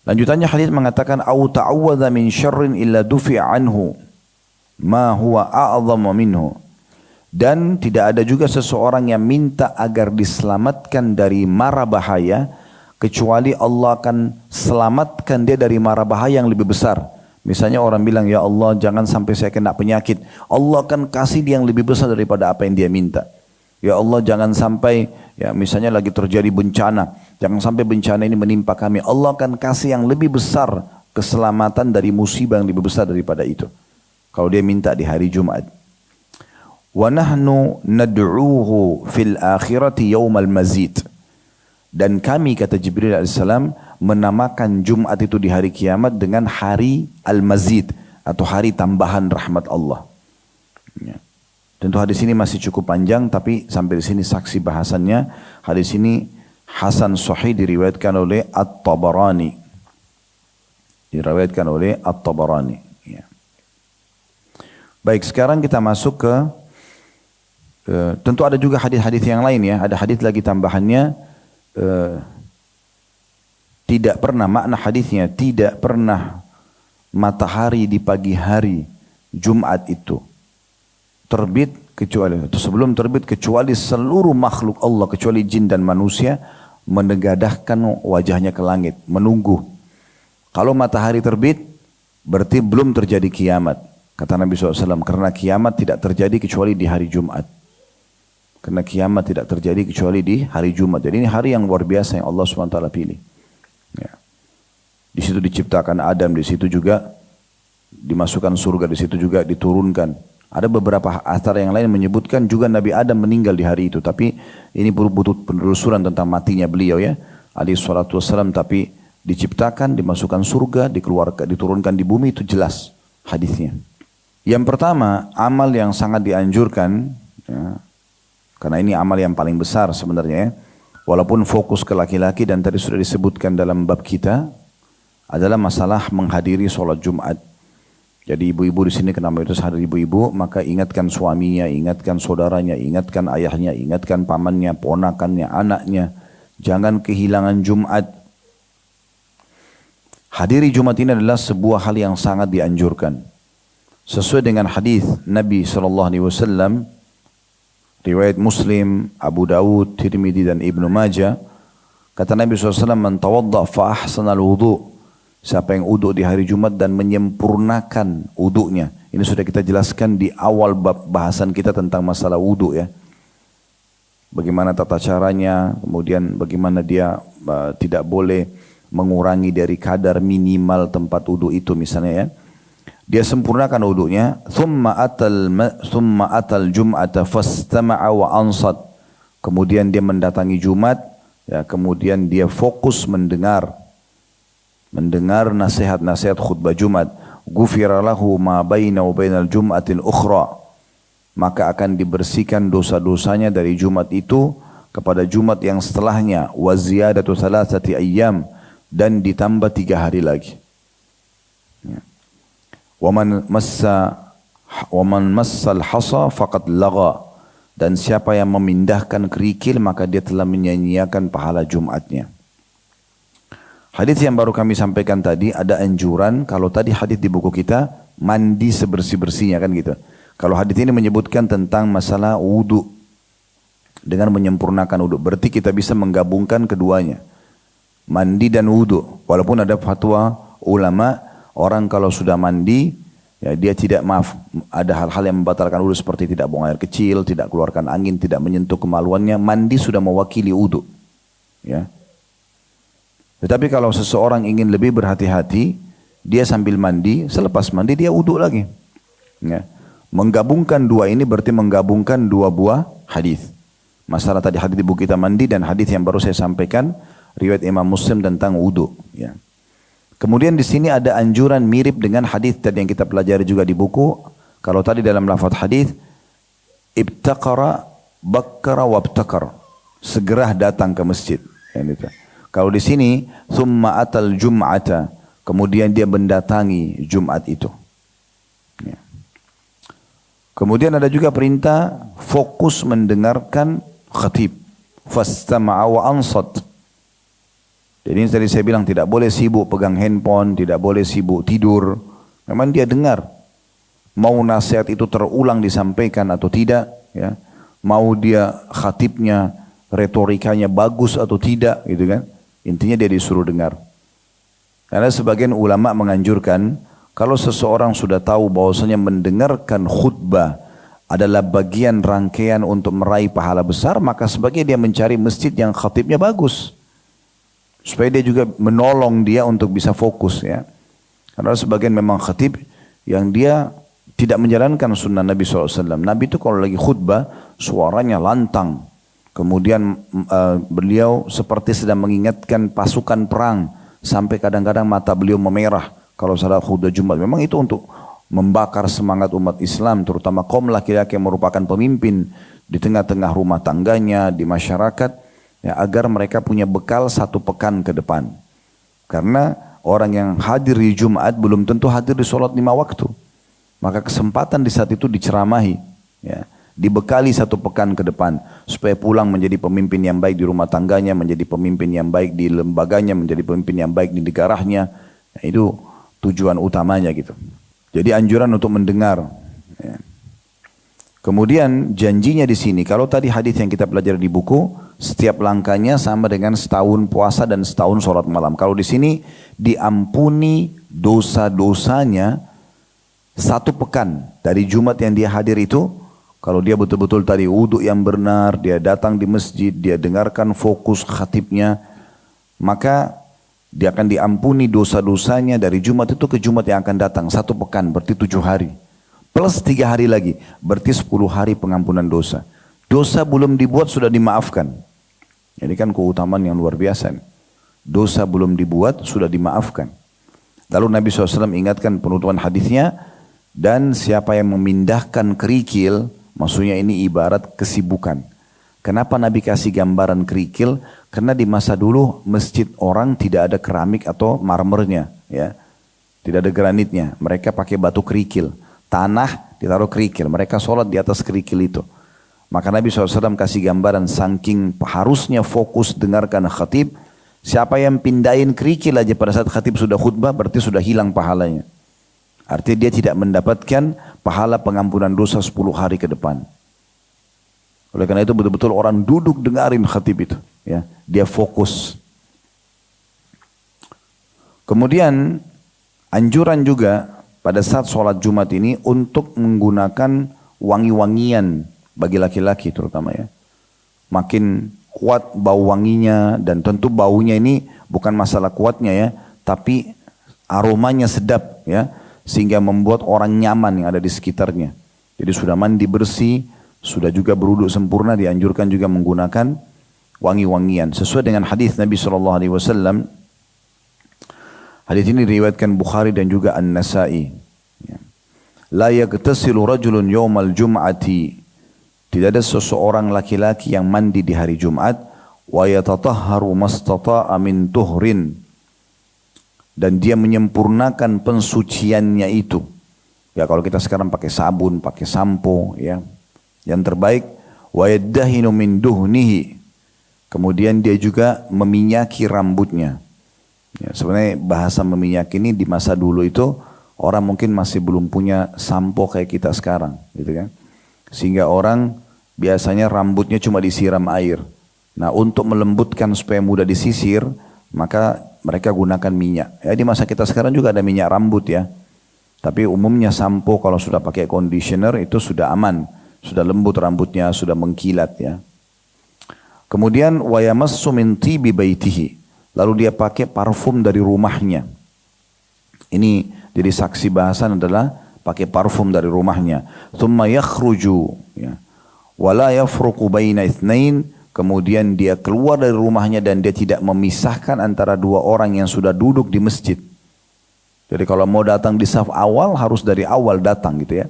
B: Lanjutannya hadis mengatakan au ta'awwadha min syarrin illa dufi'a anhu ma huwa a'dhamu minhu. Dan tidak ada juga seseorang yang minta agar diselamatkan dari mara bahaya kecuali Allah akan selamatkan dia dari mara bahaya yang lebih besar. Misalnya orang bilang, ya Allah jangan sampai saya kena penyakit. Allah akan kasih dia yang lebih besar daripada apa yang dia minta. Ya Allah jangan sampai, ya misalnya lagi terjadi bencana, jangan sampai bencana ini menimpa kami. Allah akan kasih yang lebih besar keselamatan dari musibah yang lebih besar daripada itu. Kalau dia minta di hari Jumat. Wa nahnu nad'uuhu fil akhirati yaumal mazid. Dan kami, kata Jibril AS, menamakan Jumat itu di hari kiamat dengan hari al-mazid atau hari tambahan rahmat Allah. Ya. Tentu hadis ini masih cukup panjang, tapi sampai di sini saksi bahasannya. Hadis ini hasan sahih diriwayatkan oleh At-Tabarani. Diriwayatkan oleh At-Tabarani. Ya. Baik, sekarang kita masuk ke tentu ada juga hadis-hadis yang lain ya. Ada hadis lagi tambahannya. Tidak pernah, makna hadisnya tidak pernah matahari di pagi hari Jumat itu terbit kecuali, atau sebelum terbit kecuali seluruh makhluk Allah kecuali jin dan manusia menegadahkan wajahnya ke langit menunggu. Kalau matahari terbit berarti belum terjadi kiamat, kata Nabi SAW, karena kiamat tidak terjadi kecuali di hari Jumat. Karena kiamat tidak terjadi kecuali di hari Jumat. Jadi ini hari yang luar biasa yang Allah SWT pilih. Ya. Di situ diciptakan Adam, di situ juga dimasukkan surga, di situ juga diturunkan. Ada beberapa athar yang lain menyebutkan juga Nabi Adam meninggal di hari itu. Tapi ini butuh penelusuran tentang matinya beliau ya. alaihi salatu wassalam, tapi diciptakan, dimasukkan surga, dikeluarkan, diturunkan di bumi, itu jelas hadisnya. Yang pertama, amal yang sangat dianjurkan, ya, karena ini amal yang paling besar sebenarnya, ya, walaupun fokus ke laki-laki dan tadi sudah disebutkan dalam bab kita, adalah masalah menghadiri sholat Jumat. Jadi ibu-ibu di sini kenapa itu hadir ibu-ibu, maka ingatkan suaminya, ingatkan saudaranya, ingatkan ayahnya, ingatkan pamannya, ponakannya, anaknya. Jangan kehilangan Jumat. Hadiri Jumat ini adalah sebuah hal yang sangat dianjurkan. Sesuai dengan hadis Nabi SAW, riwayat Muslim, Abu Dawud, Tirmidzi dan Ibnu Majah, kata Nabi SAW, "Man tawadda fa ahsanal wudu." Siapa yang wudu di hari Jumat dan menyempurnakan wudunya. Ini sudah kita jelaskan di awal bahasan kita tentang masalah wudu, ya. Bagaimana tata caranya, kemudian bagaimana dia tidak boleh mengurangi dari kadar minimal tempat wudu itu misalnya, ya. Dia sempurnakan wudunya, thumma atal jum'ata fastama'a wa ansat. Kemudian dia mendatangi Jumat, ya, kemudian dia fokus mendengar nasihat-nasihat khutbah Jumat. Ghufira lahu ma baina wa bainal jum'atil ukhra. Maka akan dibersihkan dosa-dosanya dari Jumat itu kepada Jumat yang setelahnya. Wa ziyadatu thalathati ayyam, dan ditambah 3 hari lagi. Ya. Wa man massal hasa faqad lagha. Dan siapa yang memindahkan kerikil maka dia telah menyanyiakan pahala Jumatnya. Hadis yang baru kami sampaikan tadi ada anjuran, kalau tadi hadis di buku kita mandi sebersih-bersihnya kan gitu. Kalau hadis ini menyebutkan tentang masalah wudu dengan menyempurnakan wudu, berarti kita bisa menggabungkan keduanya. Mandi dan wudu. Walaupun ada fatwa ulama, orang kalau sudah mandi, ya dia tidak, ada hal-hal yang membatalkan wudu seperti tidak buang air kecil, tidak keluarkan angin, tidak menyentuh kemaluannya, mandi sudah mewakili wudu. Ya. Tetapi kalau seseorang ingin lebih berhati-hati, dia sambil mandi, selepas mandi dia wudu lagi. Ya. Menggabungkan dua ini berarti menggabungkan 2 buah hadis. Masalah tadi hadis di buku kita mandi dan hadis yang baru saya sampaikan riwayat Imam Muslim tentang wudu. Ya. Kemudian di sini ada anjuran mirip dengan hadis tadi yang kita pelajari juga di buku. Kalau tadi dalam lafaz hadis, ibtaqara, bakkara, wabtakar. Segera datang ke masjid. Ya, gitu. Kalau di sini, thumma atal jum'ata, kemudian dia mendatangi Jumat itu. Ya. Kemudian ada juga perintah fokus mendengarkan khatib. Fastama'a wa ansat. Jadi ini tadi saya bilang tidak boleh sibuk pegang handphone, tidak boleh sibuk tidur. Memang dia dengar. Mau nasihat itu terulang disampaikan atau tidak. Ya. Mau dia khatibnya, retorikanya bagus atau tidak, gitu kan. Intinya dia disuruh dengar. Karena sebagian ulama menganjurkan, kalau seseorang sudah tahu bahwasanya mendengarkan khutbah adalah bagian rangkaian untuk meraih pahala besar, maka sebaiknya dia mencari masjid yang khatibnya bagus. Supaya dia juga menolong dia untuk bisa fokus, ya. Karena sebagian memang khatib yang dia tidak menjalankan sunnah Nabi SAW. Nabi itu kalau lagi khutbah suaranya lantang. Kemudian beliau seperti sedang mengingatkan pasukan perang. Sampai kadang-kadang mata beliau memerah kalau salat khutbah Jumat. Memang itu untuk membakar semangat umat Islam, terutama kaum laki-laki yang merupakan pemimpin di tengah-tengah rumah tangganya, di masyarakat, ya, agar mereka punya bekal 1 pekan ke depan. Karena orang yang hadir di Jumat belum tentu hadir di sholat 5 waktu. Maka kesempatan di saat itu diceramahi, ya. Dibekali 1 pekan ke depan supaya pulang menjadi pemimpin yang baik di rumah tangganya, menjadi pemimpin yang baik di lembaganya, menjadi pemimpin yang baik di negaranya. Nah, itu tujuan utamanya gitu. Jadi anjuran untuk mendengar. Ya. Kemudian janjinya di sini, kalau tadi hadis yang kita pelajari di buku, setiap langkahnya sama dengan setahun puasa dan setahun sholat malam. Kalau di sini diampuni dosa-dosanya 1 pekan dari Jumat yang dia hadir itu. Kalau dia betul-betul tadi wudu yang benar, dia datang di masjid, dia dengarkan fokus khatibnya, maka dia akan diampuni dosa-dosanya dari Jumat itu ke Jumat yang akan datang. 1 pekan berarti 7 hari. Plus 3 hari lagi, berarti 10 hari pengampunan dosa. Dosa belum dibuat sudah dimaafkan. Ini kan keutamaan yang luar biasa. dosa belum dibuat sudah dimaafkan. Lalu Nabi SAW ingatkan penutupan hadisnya, dan siapa yang memindahkan kerikil, maksudnya ini ibarat kesibukan. Kenapa Nabi kasih gambaran kerikil? Karena di masa dulu masjid orang tidak ada keramik atau marmernya, ya, tidak ada granitnya. Mereka pakai batu kerikil, tanah ditaruh kerikil. Mereka sholat di atas kerikil itu. Maka Nabi SAW kasih gambaran saking harusnya fokus dengarkan khatib. Siapa yang pindahin kerikil aja pada saat khatib sudah khutbah, berarti sudah hilang pahalanya. Artinya dia tidak mendapatkan pahala pengampunan dosa 10 hari ke depan. Oleh karena itu betul-betul orang duduk dengarin khatib itu, ya, dia fokus. Kemudian anjuran juga pada saat sholat Jumat ini untuk menggunakan wangi-wangian bagi laki-laki terutama, ya. Makin kuat bau wanginya, dan tentu baunya ini bukan masalah kuatnya, ya, tapi aromanya sedap, ya, sehingga membuat orang nyaman yang ada di sekitarnya. Jadi sudah mandi bersih, sudah juga berwudu sempurna, dianjurkan juga menggunakan wangi-wangian sesuai dengan hadis Nabi SAW. Hadis ini diriwayatkan Bukhari dan juga An-Nasa'i. La yagtasilu rajulun yawmal jum'ati, tidak ada seseorang laki-laki yang mandi di hari Jumat, wa yatatahharu mastata'a min tuhrin, dan dia menyempurnakan pensuciannya itu. Ya, kalau kita sekarang pakai sabun, pakai sampo, ya, yang terbaik, wa yaddahinu min duhnihi, kemudian dia juga meminyaki rambutnya. Ya, sebenarnya bahasa meminyak ini di masa dulu itu orang mungkin masih belum punya sampo kayak kita sekarang, gitu kan? Sehingga orang biasanya rambutnya cuma disiram air. Nah, untuk melembutkan supaya mudah disisir, maka mereka gunakan minyak. Ya, di masa kita sekarang juga ada minyak rambut, ya. Tapi umumnya sampo kalau sudah pakai conditioner itu sudah aman. Sudah lembut rambutnya, sudah mengkilat, ya. Kemudian wa yamassu min tibi baitihi, lalu dia pakai parfum dari rumahnya. Ini jadi saksi bahasan adalah pakai parfum dari rumahnya. Thumma yakhruju, ya, wa la yafruqu baina itsnain, kemudian dia keluar dari rumahnya dan dia tidak memisahkan antara dua orang yang sudah duduk di masjid. Jadi kalau mau datang di saf awal harus dari awal datang, gitu, ya.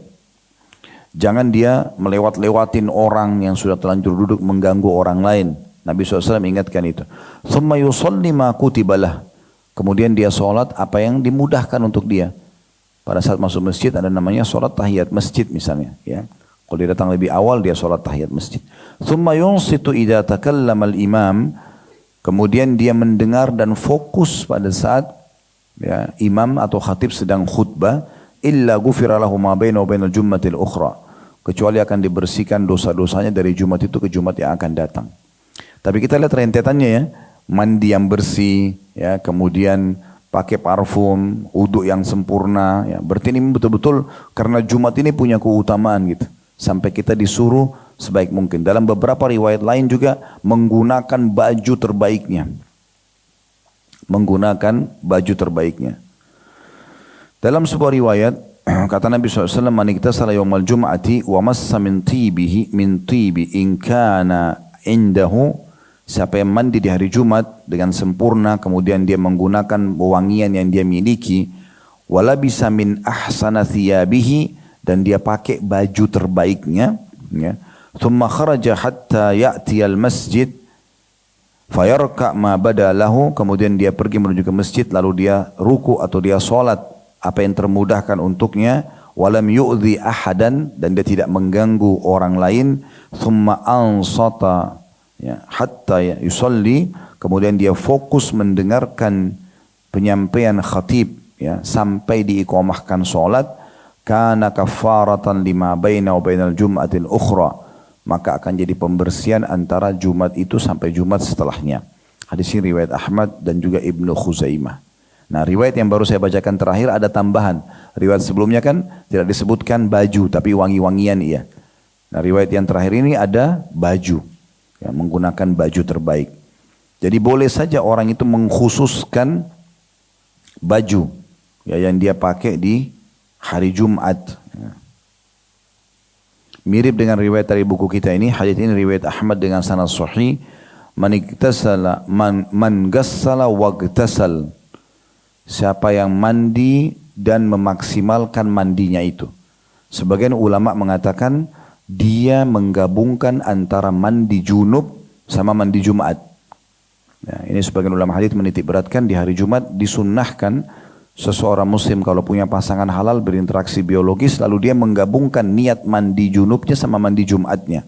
B: Jangan dia melewat-lewatin orang yang sudah terlanjur duduk mengganggu orang lain. Nabi SAW ingatkan itu. Thumma yusalli ma kutibalah, kemudian dia sholat apa yang dimudahkan untuk dia. Pada saat masuk masjid ada namanya sholat tahiyat masjid misalnya, ya. Kalau dia datang lebih awal dia sholat tahiyat masjid. Thumma yunsitu idza takallama al-imam, kemudian dia mendengar dan fokus pada saat, ya, imam atau khatib sedang khutbah. Illa ghufira lahu ma baina wa bainal jummatil ukhra, kecuali akan dibersihkan dosa-dosanya dari Jumat itu ke Jumat yang akan datang. Tapi kita lihat rentetannya, ya, mandi yang bersih, ya, kemudian pakai parfum, wudu yang sempurna, ya. Berarti ini betul-betul karena Jumat ini punya keutamaan, gitu. Sampai kita disuruh sebaik mungkin. Dalam beberapa riwayat lain juga menggunakan baju terbaiknya. Menggunakan baju terbaiknya. Dalam sebuah riwayat kata Nabi SAW, man iktasala yawmal jum'ati wa massa min tibi in kana indahu, siapa yang mandi di hari Jumat dengan sempurna kemudian dia menggunakan wangian yang dia miliki, wala bisa min ahsana thiyabihi, dan dia pakai baju terbaiknya, ya, thumma kharaja hatta ya'tiyal masjid fayarka' ma badalahu, kemudian dia pergi menuju ke masjid lalu dia ruku atau dia sholat apa yang termudahkan untuknya, walam yu'dhi ahadan, dan dia tidak mengganggu orang lain, thumma ansata, ya, hatta yusalli, kemudian dia fokus mendengarkan penyampaian khatib, ya, sampai diiqamahkan sholat, kana kafaratan lima baina wa bainal jum'atil ukhra, maka akan jadi pembersihan antara Jumat itu sampai Jumat setelahnya. Hadis ini riwayat Ahmad dan juga Ibnu Khuzaimah. Nah, riwayat yang baru saya bacakan terakhir ada tambahan. Riwayat sebelumnya kan tidak disebutkan baju, tapi wangi-wangian, iya. Nah, riwayat yang terakhir ini ada baju, ya, menggunakan baju terbaik. Jadi boleh saja orang itu mengkhususkan baju, ya, yang dia pakai di hari Jumat. Ya. Mirip dengan riwayat dari buku kita ini, hadits ini riwayat Ahmad dengan sanad sahih. man gassala wagtasal. Siapa yang mandi dan memaksimalkan mandinya itu. Sebagian ulama mengatakan dia menggabungkan antara mandi junub sama mandi Jumat. Ya, ini sebagian ulama hadis menitik beratkan di hari Jumat disunnahkan seseorang muslim kalau punya pasangan halal berinteraksi biologis lalu dia menggabungkan niat mandi junubnya sama mandi Jumatnya.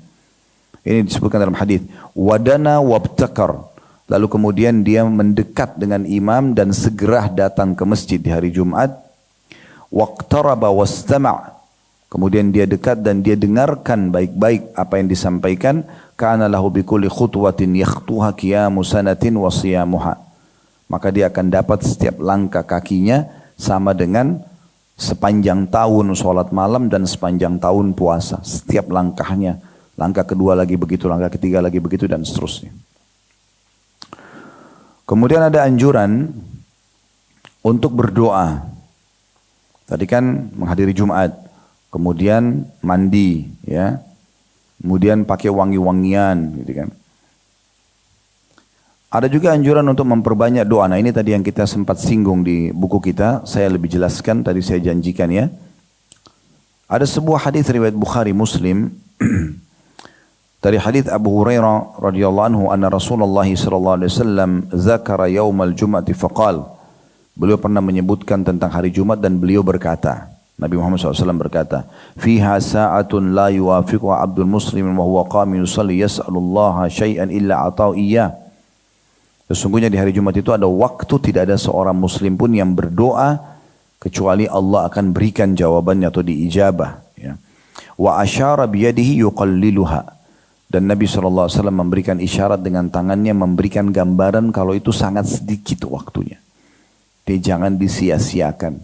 B: Ini disebutkan dalam hadis. Wadana wabtakar. Lalu kemudian dia mendekat dengan imam dan segera datang ke masjid di hari Jumat. Waqtaraba wastama'. Kemudian dia dekat dan dia dengarkan baik-baik apa yang disampaikan. Kana lahu bikulli khutwatin yakhtuha qiyamu sanatin wa siyamuha. Maka dia akan dapat setiap langkah kakinya sama dengan sepanjang tahun sholat malam dan sepanjang tahun puasa. Setiap langkahnya. Langkah kedua lagi begitu, langkah ketiga lagi begitu dan seterusnya. Kemudian ada anjuran untuk berdoa. Tadi kan menghadiri Jumat, kemudian mandi, ya, kemudian pakai wangi-wangian, gitu kan. Ada juga anjuran untuk memperbanyak doa. Nah ini tadi yang kita sempat singgung di buku kita, saya lebih jelaskan, tadi saya janjikan ya. Ada sebuah hadis riwayat Bukhari Muslim dari hadis Abu Hurairah radhiyallahu anhu anna Rasulullah sallallahu alaihi wasallam zakara yaumal jum'ati faqal. Beliau pernah menyebutkan tentang hari Jumat dan beliau berkata, Nabi Muhammad SAW berkata, fiha sa'atun la yuwafiqu abdul muslim wa huwa qamin yusalli yas'alullaha syai'an illa ata'u iyyah. Sesungguhnya di hari Jumat itu ada waktu tidak ada seorang muslim pun yang berdoa kecuali Allah akan berikan jawabannya atau diijabah, ya. Wa asyara biyadihi yuqalliluha. Dan Nabi SAW memberikan isyarat dengan tangannya, memberikan gambaran kalau itu sangat sedikit waktunya. Dia jangan disia-siakan.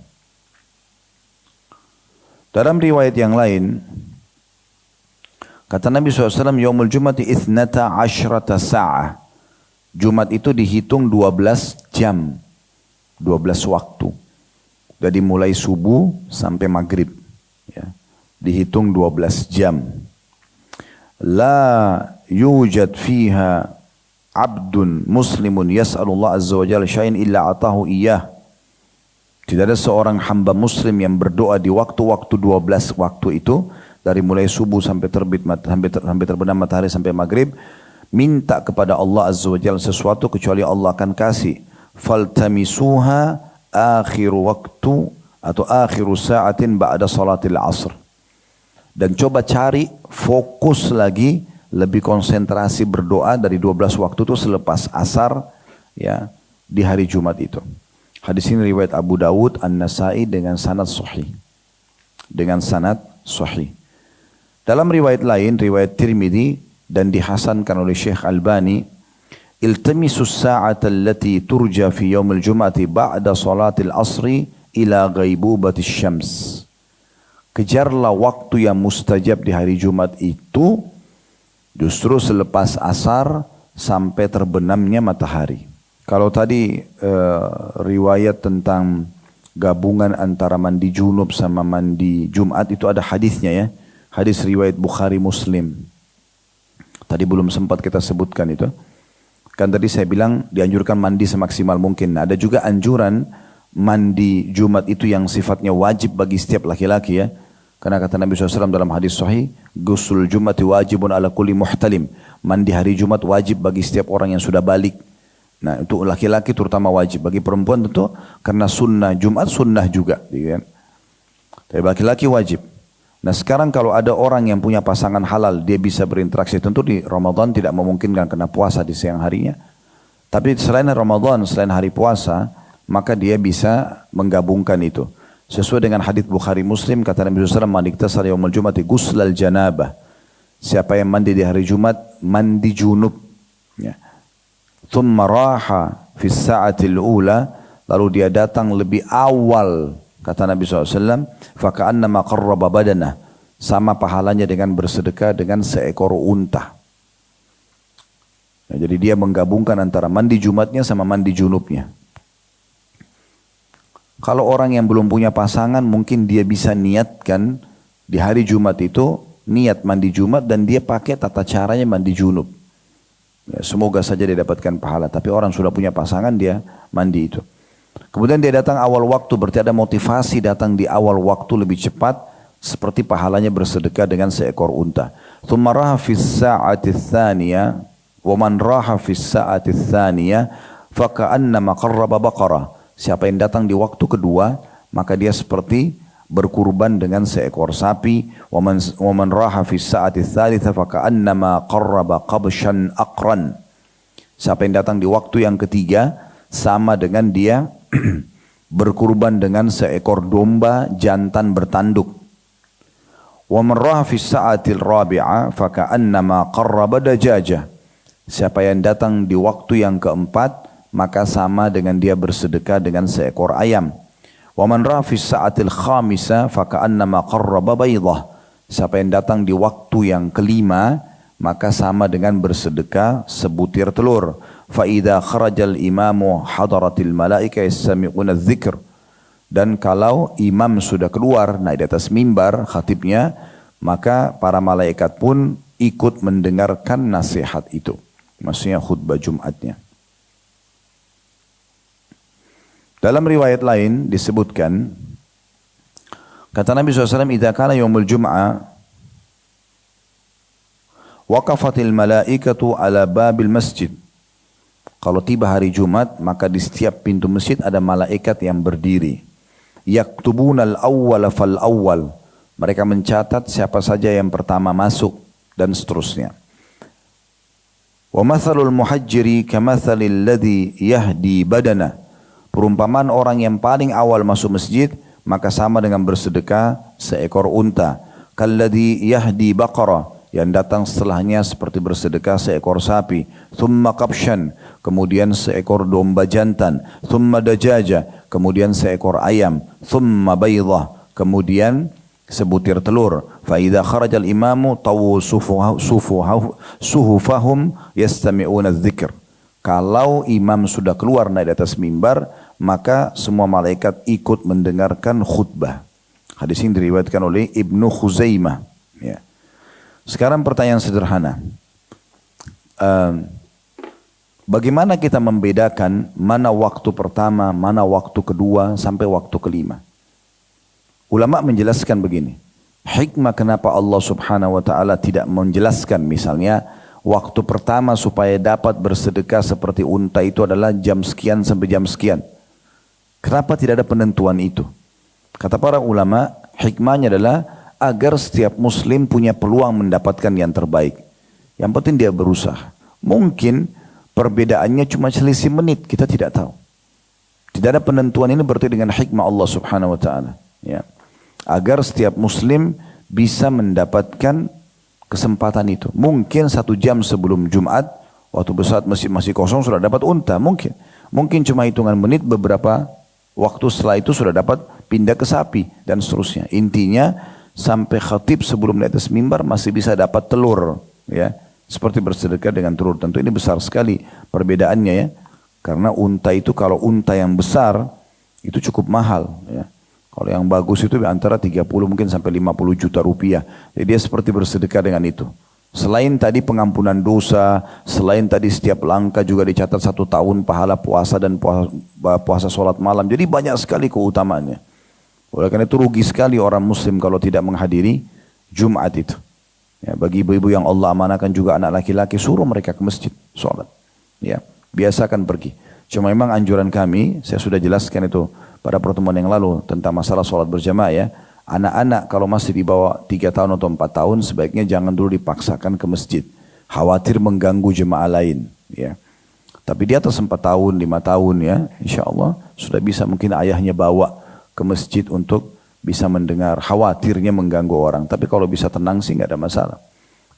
B: Dalam riwayat yang lain, kata Nabi SAW, Yaumul Jumati ithnata asyrata sa'ah. Jumat itu dihitung 12 jam, 12 waktu. Dari mulai subuh sampai maghrib. Ya. Dihitung 12 jam. La yujad fiha abdun muslimun yas'alullah azza wa jalla syai'an illa atahu iyyah. Tidak ada seorang hamba muslim yang berdoa di waktu-waktu 12 waktu itu dari mulai subuh sampai terbit sampai terbenam matahari sampai maghrib minta kepada Allah azza wa jalla sesuatu kecuali Allah akan kasih. Faltamisuha akhiru waktu atau akhiru sa'atin ba'da salatil asr. Dan coba cari fokus lagi, lebih konsentrasi berdoa dari 12 waktu itu selepas asar, ya, di hari Jumat itu. Hadis ini riwayat Abu Dawud, An-Nasai dengan sanad sahih. Dengan sanad sahih. Dalam riwayat lain, riwayat Tirmidzi dan dihasankan oleh Syekh Albani, iltamisus sa'ata allati turja fi yaumil jum'ati ba'da salatil asri ila ghaibubatis syams. Kejarlah waktu yang mustajab di hari Jumat itu justru selepas asar sampai terbenamnya matahari. Kalau tadi riwayat tentang gabungan antara mandi junub sama mandi Jumat itu ada hadisnya ya. Hadis riwayat Bukhari Muslim. Tadi belum sempat kita sebutkan itu. Kan tadi saya bilang dianjurkan mandi semaksimal mungkin. Nah, ada juga anjuran mandi Jumat itu yang sifatnya wajib bagi setiap laki-laki ya. Karena kata Nabi SAW dalam hadis sahih, Ghusl Jumati wajibun ala kulli muhtalim. Mandi hari Jumat wajib bagi setiap orang yang sudah balik. Nah untuk laki-laki terutama wajib. Bagi perempuan tentu karena sunnah Jumat sunnah juga. Kan? Tapi laki-laki wajib. Nah sekarang kalau ada orang yang punya pasangan halal, dia bisa berinteraksi. Tentu di Ramadan tidak memungkinkan kena puasa di siang harinya. Tapi selain Ramadan, selain hari puasa, maka dia bisa menggabungkan itu. Sesuai dengan hadits Bukhari Muslim, kata Nabi SAW, man iktasara yaumul jumati guslal janabah. Siapa yang mandi di hari Jumat, mandi junub. Ya. Thumma raha fi sa'atil ula, lalu dia datang lebih awal, kata Nabi SAW, faka'annama qarraba badanah. Sama pahalanya dengan bersedekah dengan seekor unta. Ya, jadi dia menggabungkan antara mandi Jumatnya sama mandi junubnya. Kalau orang yang belum punya pasangan mungkin dia bisa niatkan di hari Jumat itu niat mandi Jumat dan dia pakai tata caranya mandi junub. Ya, semoga saja dia dapatkan pahala. Tapi orang sudah punya pasangan, dia mandi itu. Kemudian dia datang awal waktu, berarti ada motivasi datang di awal waktu lebih cepat, seperti pahalanya bersedekah dengan seekor unta. Thumma raha fi sa'ati tsaniyah, wa man raha fi sa'ati tsaniyah fa ka'annama qarraba baqarah. Siapa yang datang di waktu kedua, maka dia seperti berkurban dengan seekor sapi. Wa man raha fi sa'ati tsalitsah fa ka'annama qarraba qabshan aqran. Siapa yang datang di waktu yang ketiga, sama dengan dia berkurban dengan seekor domba jantan bertanduk. Wa man raha fi sa'atil rabi'ah fa ka'annama qarraba dajajah. Siapa yang datang di waktu yang keempat, maka sama dengan dia bersedekah dengan seekor ayam. Wa man raha fi sa'atil khamisah fa ka'annama qarraba baydah. Siapa yang datang di waktu yang kelima, maka sama dengan bersedekah sebutir telur. Fa idza kharajal imamu hadaratil malaika yastami'una dzikr. Dan kalau imam sudah keluar naik di atas mimbar khatibnya, maka para malaikat pun ikut mendengarkan nasihat itu. Maksudnya khutbah Jumatnya. Dalam riwayat lain disebutkan, kata Nabi SAW, idza kana yaumul jum'ah waqafatil malaikatu ala babil masjid. Kalau tiba hari Jumat, maka di setiap pintu masjid ada malaikat yang berdiri. Yaktubunal awwala fal awwal. Mereka mencatat siapa saja yang pertama masuk dan seterusnya. Wa mathalul muhajjiri kamathalil ladzi yahdi badana. Perumpamaan orang yang paling awal masuk masjid, maka sama dengan bersedekah seekor unta. Kalladzi yahdi baqarah. Yang datang setelahnya seperti bersedekah seekor sapi. Thumma qabshan, kemudian seekor domba jantan. Thumma dajaja, kemudian seekor ayam. Thumma baydah, kemudian sebutir telur. Fa idza kharajal imamu tawu suhufahum yastami'una dzikr. Kalau imam sudah keluar naik di atas mimbar, maka semua malaikat ikut mendengarkan khutbah. Hadis ini diriwayatkan oleh Ibnu Khuzaimah. Ya. Sekarang pertanyaan sederhana. Bagaimana kita membedakan mana waktu pertama, mana waktu kedua, sampai waktu kelima? Ulama menjelaskan begini. Hikmah kenapa Allah subhanahu wa ta'ala tidak menjelaskan misalnya waktu pertama supaya dapat bersedekah seperti unta itu adalah jam sekian sampai jam sekian. Kenapa tidak ada penentuan itu? Kata para ulama, hikmahnya adalah agar setiap muslim punya peluang mendapatkan yang terbaik. Yang penting dia berusaha. Mungkin perbedaannya cuma selisih menit, kita tidak tahu. Tidak ada penentuan ini berarti dengan hikmah Allah subhanahu wa ta'ala. Ya. Agar setiap muslim bisa mendapatkan kesempatan itu. Mungkin 1 jam sebelum Jumat, waktu saat masih kosong sudah dapat unta. Mungkin cuma hitungan menit, beberapa waktu setelah itu sudah dapat pindah ke sapi dan seterusnya. Intinya sampai khatib sebelum di atas mimbar masih bisa dapat telur, ya, seperti bersedekah dengan telur. Tentu ini besar sekali perbedaannya, ya, karena unta itu kalau unta yang besar itu cukup mahal, ya. Kalau yang bagus itu antara 30 mungkin sampai 50 juta rupiah. Jadi dia seperti bersedekah dengan itu. Selain tadi pengampunan dosa, selain tadi setiap langkah juga dicatat 1 tahun pahala puasa dan puasa sholat malam. Jadi banyak sekali keutamaannya. Oleh karena itu rugi sekali orang muslim kalau tidak menghadiri Jumat itu. Ya, bagi ibu-ibu yang Allah amanahkan juga anak laki-laki, suruh mereka ke masjid sholat. Ya, biasakan pergi. Cuma memang anjuran kami, saya sudah jelaskan itu pada pertemuan yang lalu tentang masalah sholat berjamaah, ya. Anak-anak kalau masih di bawah 3 tahun atau 4 tahun sebaiknya jangan dulu dipaksakan ke masjid. Khawatir mengganggu jemaah lain. Ya. Tapi di atas 4 tahun, 5 tahun, ya, insya Allah sudah bisa mungkin ayahnya bawa ke masjid untuk bisa mendengar, khawatirnya mengganggu orang. Tapi kalau bisa tenang sih nggak ada masalah.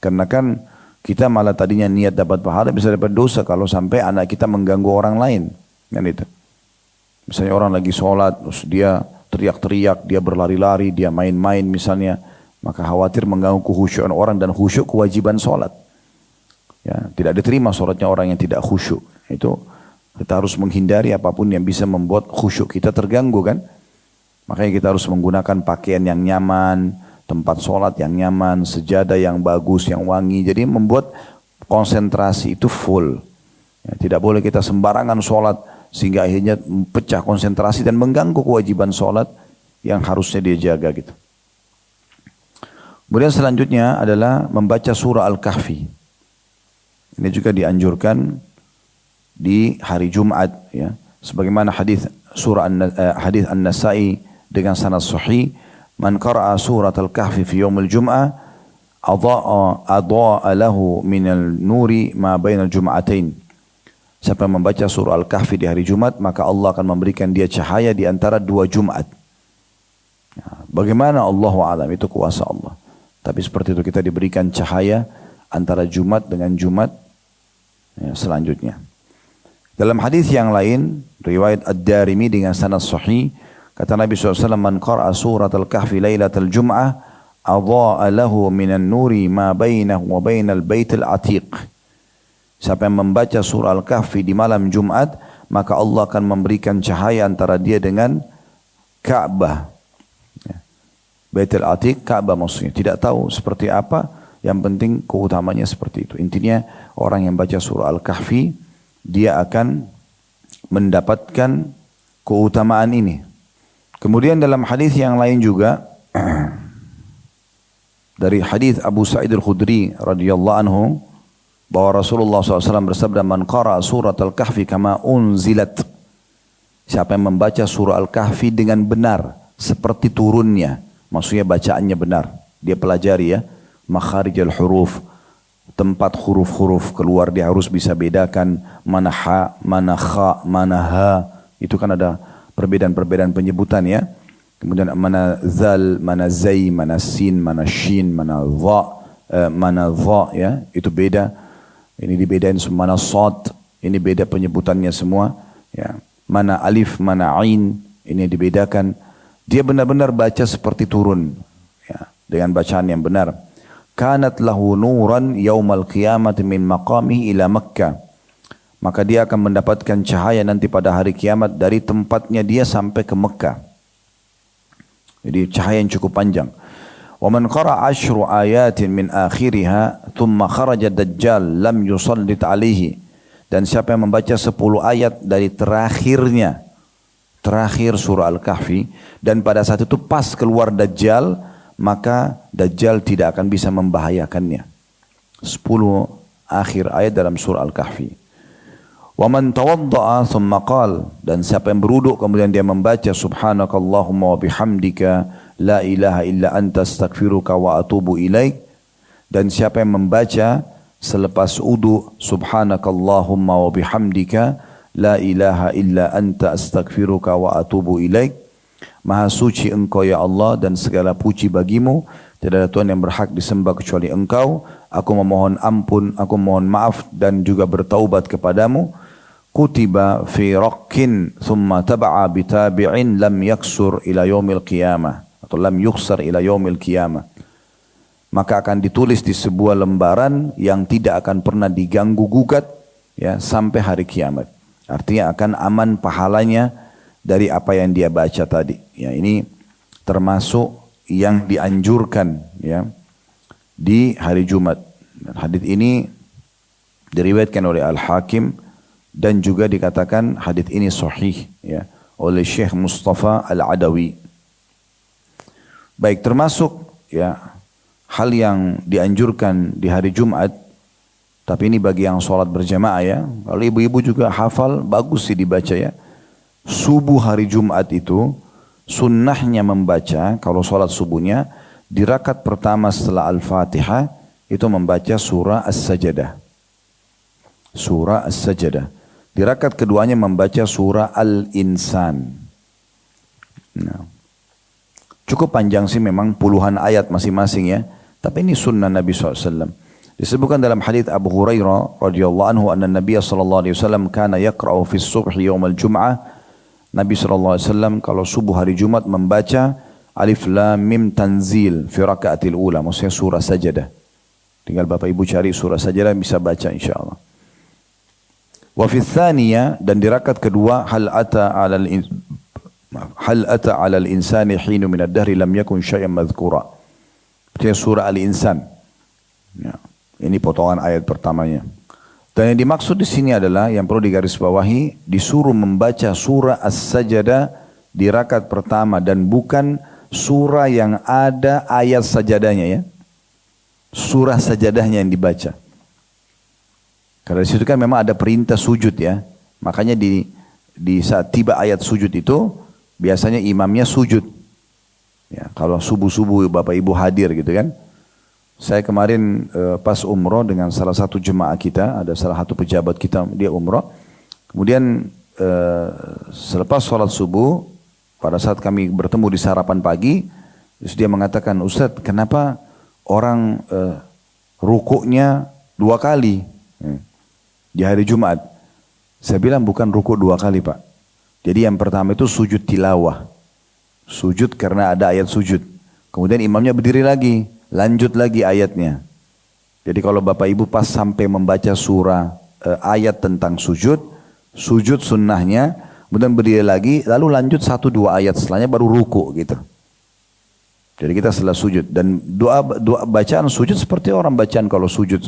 B: Karena kan kita malah tadinya niat dapat pahala bisa dapat dosa kalau sampai anak kita mengganggu orang lain. Kan itu. Misalnya orang lagi sholat, terus dia teriak-teriak, dia berlari-lari, dia main-main misalnya, maka khawatir mengganggu khusyukan orang, dan khusyuk kewajiban sholat. Ya, tidak diterima sholatnya orang yang tidak khusyuk. Itu kita harus menghindari apapun yang bisa membuat khusyuk kita terganggu, kan. Makanya kita harus menggunakan pakaian yang nyaman, tempat sholat yang nyaman, sejadah yang bagus, yang wangi. Jadi membuat konsentrasi itu full. Ya, tidak boleh kita sembarangan sholat sehingga akhirnya pecah konsentrasi dan mengganggu kewajiban sholat yang harusnya dia jaga gitu. Kemudian selanjutnya adalah membaca surah Al-Kahfi. Ini juga dianjurkan di hari Jumat, ya. Sebagaimana hadis hadis An-Nasa'i dengan sanad sahih, man qara'a surat Al-Kahfi fi yaumil Jum'ah adha'a lahu minal nuri ma bainal jum'atain. Siapa yang membaca surah Al-Kahfi di hari Jumat, maka Allah akan memberikan dia cahaya di antara dua Jumat. Bagaimana Allahu a'lam, itu kuasa Allah. Tapi seperti itu kita diberikan cahaya antara Jumat dengan Jumat selanjutnya. Dalam hadis yang lain, riwayat Ad-Darimi dengan sanad sahih, kata Nabi SAW, man qara'a surat Al-Kahfi lailatal Jum'ah adha'a lahu minan nuri ma bainahu wa bainal baitil atiq. Siapa yang membaca surah Al-Kahfi di malam Jumat, maka Allah akan memberikan cahaya antara dia dengan Ka'bah. Baitul Atiq, Ka'bah maksudnya. Tidak tahu seperti apa, yang penting keutamanya seperti itu. Intinya orang yang baca surah Al-Kahfi, dia akan mendapatkan keutamaan ini. Kemudian dalam hadis yang lain juga, dari hadis Abu Sa'id Al-Khudri radhiyallahu anhu, bahwa Rasulullah SAW bersabda, man qara'a surat Al-Kahfi kama unzilat. Siapa yang membaca surah Al-Kahfi dengan benar, seperti turunnya, maksudnya bacaannya benar, dia pelajari ya, makharijal huruf, tempat huruf-huruf keluar dia harus bisa bedakan mana ha, mana kha, mana ha. Itu kan ada perbedaan-perbedaan penyebutan ya. Kemudian mana zal, mana zai, mana sin, mana shin, mana dha ya. Itu beda. Ini dibedain semua, mana sad, ini beda penyebutannya semua ya. Mana alif, mana ain, ini dibedakan. Dia benar-benar baca seperti turun ya, dengan bacaan yang benar. Kanat lahu nuran yaumal qiyamati min maqamihi ila Makkah. Maka dia akan mendapatkan cahaya nanti pada hari kiamat dari tempatnya dia sampai ke Mekah. Jadi cahaya yang cukup panjang. Wa man qara'a 10 ayatin min akhiriha thumma kharaja dajjal lam yusallit alaihi. Dan siapa yang membaca 10 ayat dari terakhir surah Al-Kahfi, dan pada saat itu pas keluar Dajjal, maka Dajjal tidak akan bisa membahayakannya. 10 akhir ayat dalam surah Al-Kahfi. Wa man tawadda'a thumma qala, dan siapa yang berwudu kemudian dia membaca subhanakallahumma wa bihamdika la ilaha illa anta astaghfiruka wa atubu ilaik, dan siapa yang membaca selepas wudu subhanakallahumma wa bihamdika la ilaha illa anta astaghfiruka wa atubu ilaik. Maha suci engkau ya Allah dan segala puji bagimu. Tidak ada Tuhan yang berhak disembah kecuali engkau. Aku memohon ampun, aku mohon maaf dan juga bertaubat kepadamu. Kutiba fi raqqin thumma taba'a bitabi'in lam yaksur ila yaumil qiyamah. Atau lam yuksar ila yaumil qiyamah. Maka akan ditulis di sebuah lembaran yang tidak akan pernah diganggu gugat ya, sampai hari kiamat. Artinya akan aman pahalanya dari apa yang dia baca tadi. Ya, ini termasuk yang dianjurkan ya di hari Jumat. Hadis ini diriwayatkan oleh Al-Hakim dan juga dikatakan hadis ini sahih ya oleh Syekh Mustafa Al-Adawi. Baik, termasuk ya hal yang dianjurkan di hari Jumat. Tapi ini bagi yang sholat berjamaah ya. Kalau ibu-ibu juga hafal, bagus sih dibaca ya. Subuh hari Jumat itu, sunnahnya membaca, kalau sholat subuhnya, di rakaat pertama setelah Al-Fatihah, itu membaca surah As-Sajadah. Surah As-Sajadah. Di rakaat keduanya membaca surah Al-Insan. Nah, cukup panjang sih memang, puluhan ayat masing-masing ya. Tapi ini sunnah Nabi SAW. Disebutkan dalam hadits Abu Hurairah radhiyallahu anhu anna Nabi sallallahu alaihi wasallam kana yaqra'u fi subhi yaumil jum'ah. Nabi sallallahu alaihi wasallam kalau subuh hari Jumat membaca Alif Lam Mim Tanzil fi rakaatil ula, maksudnya surah Sajadah. Tinggal Bapak Ibu cari surah Sajadah bisa baca insyaallah. Wa fi tsaniyah, dan di rakaat kedua hal ata 'alal insani hinu min ad-dahri lam yakun syai'an madhkura. Itu surah Al-Insan. Ya. Ini potongan ayat pertamanya. Dan yang dimaksud di sini adalah yang perlu digarisbawahi, disuruh membaca surah As-Sajdah di rakaat pertama dan bukan surah yang ada ayat sajadahnya ya. Surah sajadahnya yang dibaca. Karena di situ kan memang ada perintah sujud ya. Makanya di saat tiba ayat sujud itu biasanya imamnya sujud. Ya, kalau subuh-subuh Bapak Ibu hadir gitu kan. Saya kemarin pas umroh dengan salah satu jemaah kita, ada salah satu pejabat kita, dia umroh. Kemudian selepas sholat subuh, pada saat kami bertemu di sarapan pagi, terus dia mengatakan, Ustadz kenapa orang rukuknya 2 kali di hari Jumat? Saya bilang bukan rukuk 2 kali Pak. Jadi yang pertama itu sujud tilawah. Sujud karena ada ayat sujud. Kemudian imamnya berdiri lagi. Lanjut lagi ayatnya. Jadi kalau Bapak Ibu pas sampai membaca surah ayat tentang sujud, sujud sunnahnya, kemudian berdiri lagi, lalu lanjut 1-2 ayat setelahnya baru ruku gitu. Jadi kita setelah sujud dan doa bacaan sujud seperti orang bacaan kalau sujud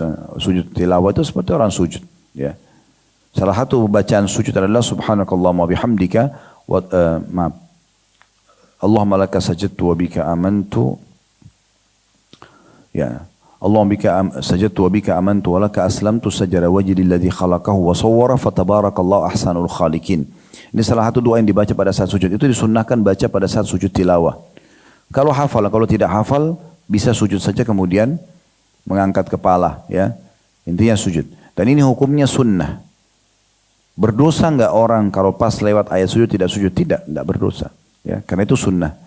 B: tilawah itu seperti orang sujud. Ya. Salah satu bacaan sujud adalah Subhanakallahumma bihamdika Allahumma laka sajadtu wa bika amantu. Ya, Allahumma bika sajadtu wa bika amantu wa laka aslamtu sajada wajhi alladhi khalaqahu wa sawwara fatabarakallahu ahsanul khaliqin. Ini salah satu doa yang dibaca pada saat sujud. Itu disunnahkan baca pada saat sujud tilawah. Kalau hafal, kalau tidak hafal bisa sujud saja kemudian mengangkat kepala ya. Intinya sujud. Dan ini hukumnya sunnah. Berdosa enggak orang kalau pas lewat ayat sujud tidak sujud? Tidak berdosa. Ya, karena itu sunnah.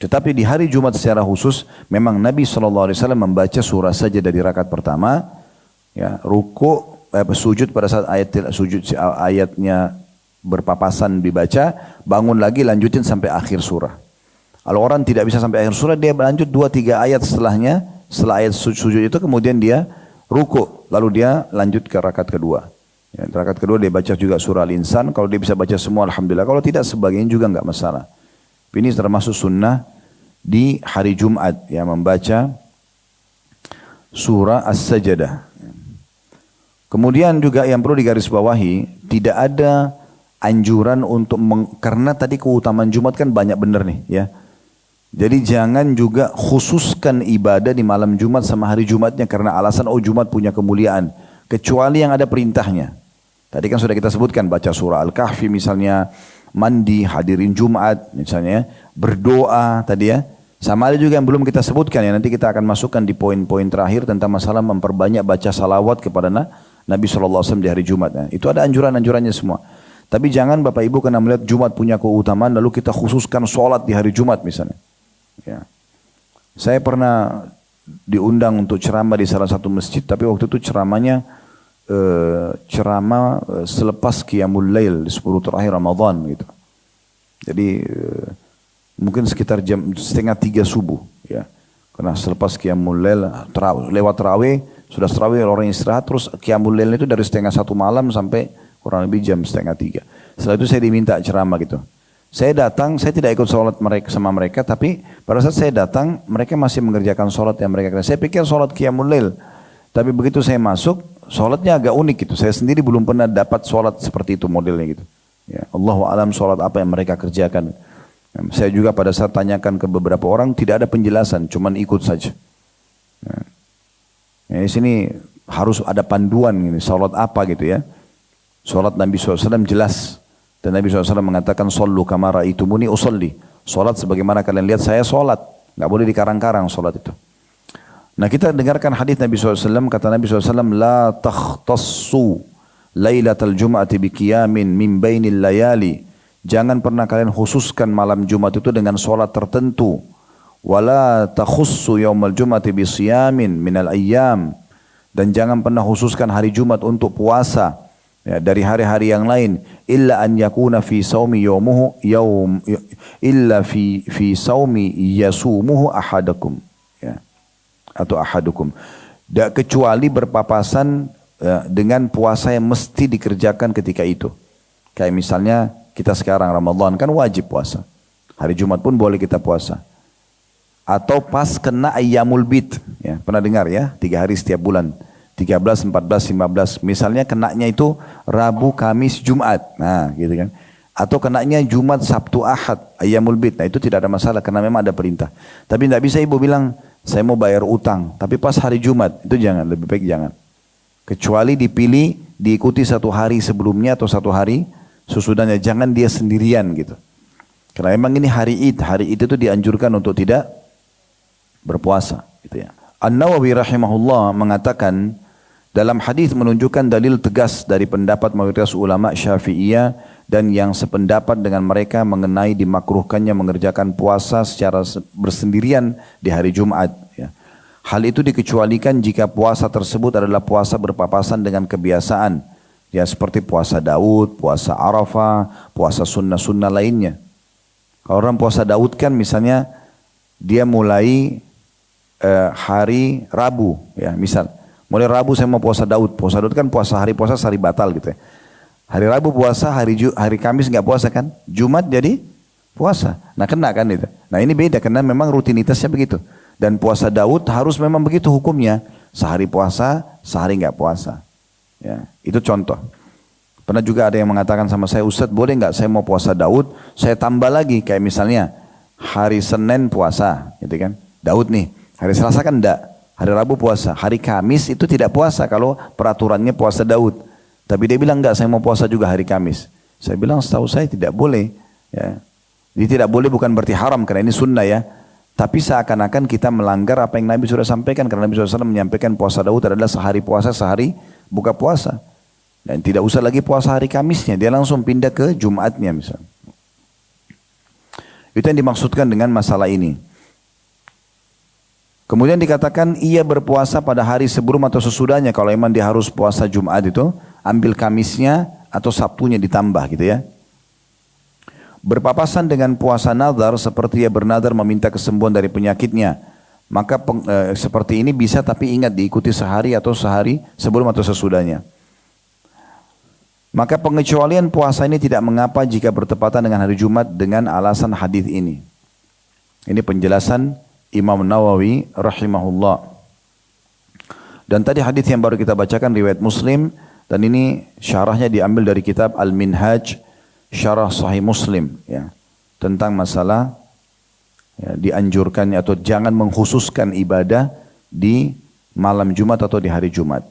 B: Tetapi di hari Jumat secara khusus memang Nabi SAW membaca surah saja dari rakaat pertama, ya, sujud pada saat ayatnya berpapasan dibaca, bangun lagi lanjutin sampai akhir surah. Kalau orang tidak bisa sampai akhir surah, dia lanjut 2-3 ayat setelahnya, setelah ayat sujud itu kemudian dia ruku, lalu dia lanjut ke rakaat kedua. Ya, rakaat kedua dia baca juga surah Al-Insan, kalau dia bisa baca semua alhamdulillah, kalau tidak sebagian juga enggak masalah. Ini termasuk sunnah di hari Jumat yang membaca surah As-Sajdah. Kemudian juga yang perlu digarisbawahi, tidak ada anjuran untuk karena tadi keutamaan Jumat kan banyak benar nih ya. Jadi jangan juga khususkan ibadah di malam Jumat sama hari Jumatnya karena alasan Jumat punya kemuliaan, kecuali yang ada perintahnya. Tadi kan sudah kita sebutkan baca surah Al-Kahfi misalnya, mandi, hadirin Jumat misalnya, berdoa tadi ya. Sama ada juga yang belum kita sebutkan ya, nanti kita akan masukkan di poin-poin terakhir tentang masalah memperbanyak baca salawat kepada Nabi SAW di hari Jumat. Ya. Itu ada anjuran-anjurannya semua. Tapi jangan Bapak Ibu karena melihat Jumat punya keutamaan lalu kita khususkan sholat di hari Jumat misalnya. Ya. Saya pernah diundang untuk ceramah di salah satu masjid, tapi waktu itu ceramahnya ceramah selepas Qiyamul Lail di 10 terakhir Ramadan gitu. Jadi mungkin sekitar jam 2:30 subuh ya. Karena selepas Qiyamul Lail lewat tarawih, sudah tarawih orang istirahat, terus Qiyamul Lail itu dari 2:30 malam sampai kurang lebih jam 2:30. Setelah itu saya diminta ceramah gitu. Saya datang, saya tidak ikut sholat sama mereka, tapi pada saat saya datang mereka masih mengerjakan sholat yang mereka kerjakan. Saya pikir sholat Qiyamul Lail, tapi begitu saya masuk sholatnya agak unik gitu. Saya sendiri belum pernah dapat sholat seperti itu modelnya gitu. Ya, Allahu a'lam sholat apa yang mereka kerjakan. Saya juga pada saat tanyakan ke beberapa orang tidak ada penjelasan, cuman ikut saja. Ya, di sini harus ada panduan ini, sholat apa gitu ya. Sholat Nabi SAW jelas. Dan Nabi SAW mengatakan, Sallu kama ra'aitumuni usalli. Sholat sebagaimana kalian lihat saya sholat. Nggak boleh dikarang-karang sholat itu. Nah kita dengarkan hadis Nabi SAW, kata Nabi SAW, La takhtassu laylatal jum'ati biqiyamin min bainil layali. Jangan pernah kalian khususkan malam Jumat itu dengan sholat tertentu. Wala takhussu yaumal jum'ati bisiyamin minal ayyam. Dan jangan pernah khususkan hari Jumat untuk puasa. Ya, dari hari-hari yang lain, illa an yakuna fi saumi yaumuhu illa fi saumi yasumuhu ahadakum, ya, atau ahadukum. Kecuali berpapasan dengan puasa yang mesti dikerjakan ketika itu. Kayak misalnya kita sekarang Ramadan kan wajib puasa. Hari Jumat pun boleh kita puasa. Atau pas kena ayyamul bid, ya, pernah dengar ya, 3 hari setiap bulan. 13, 14, 15. Misalnya kenanya itu Rabu, Kamis, Jumat. Nah, gitu kan. Atau kenanya Jumat, Sabtu, Ahad, Ayyamul Bid. Nah, itu tidak ada masalah karena memang ada perintah. Tapi tidak bisa ibu bilang, saya mau bayar utang. Tapi pas hari Jumat, itu jangan, lebih baik jangan. Kecuali dipilih, diikuti satu hari sebelumnya atau satu hari sesudahnya. Jangan dia sendirian gitu. Karena memang ini hari Id. Hari Id itu dianjurkan untuk tidak berpuasa. Gitu ya. An-Nawawi rahimahullah mengatakan, dalam hadis menunjukkan dalil tegas dari pendapat mayoritas ulama Syafi'iyah dan yang sependapat dengan mereka mengenai dimakruhkannya mengerjakan puasa secara bersendirian di hari Jumat. Ya. Hal itu dikecualikan jika puasa tersebut adalah puasa berpapasan dengan kebiasaan. Ya, seperti puasa Daud, puasa Arafah, puasa sunnah-sunnah lainnya. Kalau orang puasa Daud kan misalnya dia mulai hari Rabu, ya misal. Mulai Rabu saya mau puasa Daud. Puasa Daud kan puasa hari sehari batal gitu ya. Hari Rabu puasa, hari Kamis nggak puasa kan. Jumat jadi puasa. Nah kena kan itu. Nah ini beda karena memang rutinitasnya begitu. Dan puasa Daud harus memang begitu hukumnya. Sehari puasa, sehari nggak puasa. Ya, itu contoh. Pernah juga ada yang mengatakan sama saya, Ustadz boleh nggak saya mau puasa Daud, saya tambah lagi kayak misalnya hari Senin puasa, gitu kan? Daud nih. Hari Selasa kan enggak. Hari Rabu puasa, hari Kamis itu tidak puasa kalau peraturannya puasa Daud. Tapi dia bilang enggak, saya mau puasa juga hari Kamis. Saya bilang setahu saya tidak boleh. Ya. Jadi tidak boleh bukan berarti haram karena ini sunnah ya. Tapi seakan-akan kita melanggar apa yang Nabi sudah sampaikan. Karena Nabi SAW menyampaikan puasa Daud adalah sehari puasa, sehari buka puasa. Dan tidak usah lagi puasa hari Kamisnya, dia langsung pindah ke Jumatnya misalnya. Itu yang dimaksudkan dengan masalah ini. Kemudian dikatakan ia berpuasa pada hari sebelum atau sesudahnya. Kalau memang dia harus puasa Jumat itu, ambil Kamisnya atau Sabtunya ditambah gitu ya. Berpapasan dengan puasa nazar seperti ia bernazar meminta kesembuhan dari penyakitnya. Maka seperti ini bisa tapi ingat diikuti sehari atau sehari sebelum atau sesudahnya. Maka pengecualian puasa ini tidak mengapa jika bertepatan dengan hari Jumat dengan alasan hadis ini. Ini penjelasan Imam Nawawi rahimahullah. Dan tadi hadis yang baru kita bacakan riwayat Muslim dan ini syarahnya diambil dari kitab Al-Minhaj Syarah Sahih Muslim ya. Tentang masalah ya, dianjurkannya atau jangan mengkhususkan ibadah di malam Jumat atau di hari Jumat.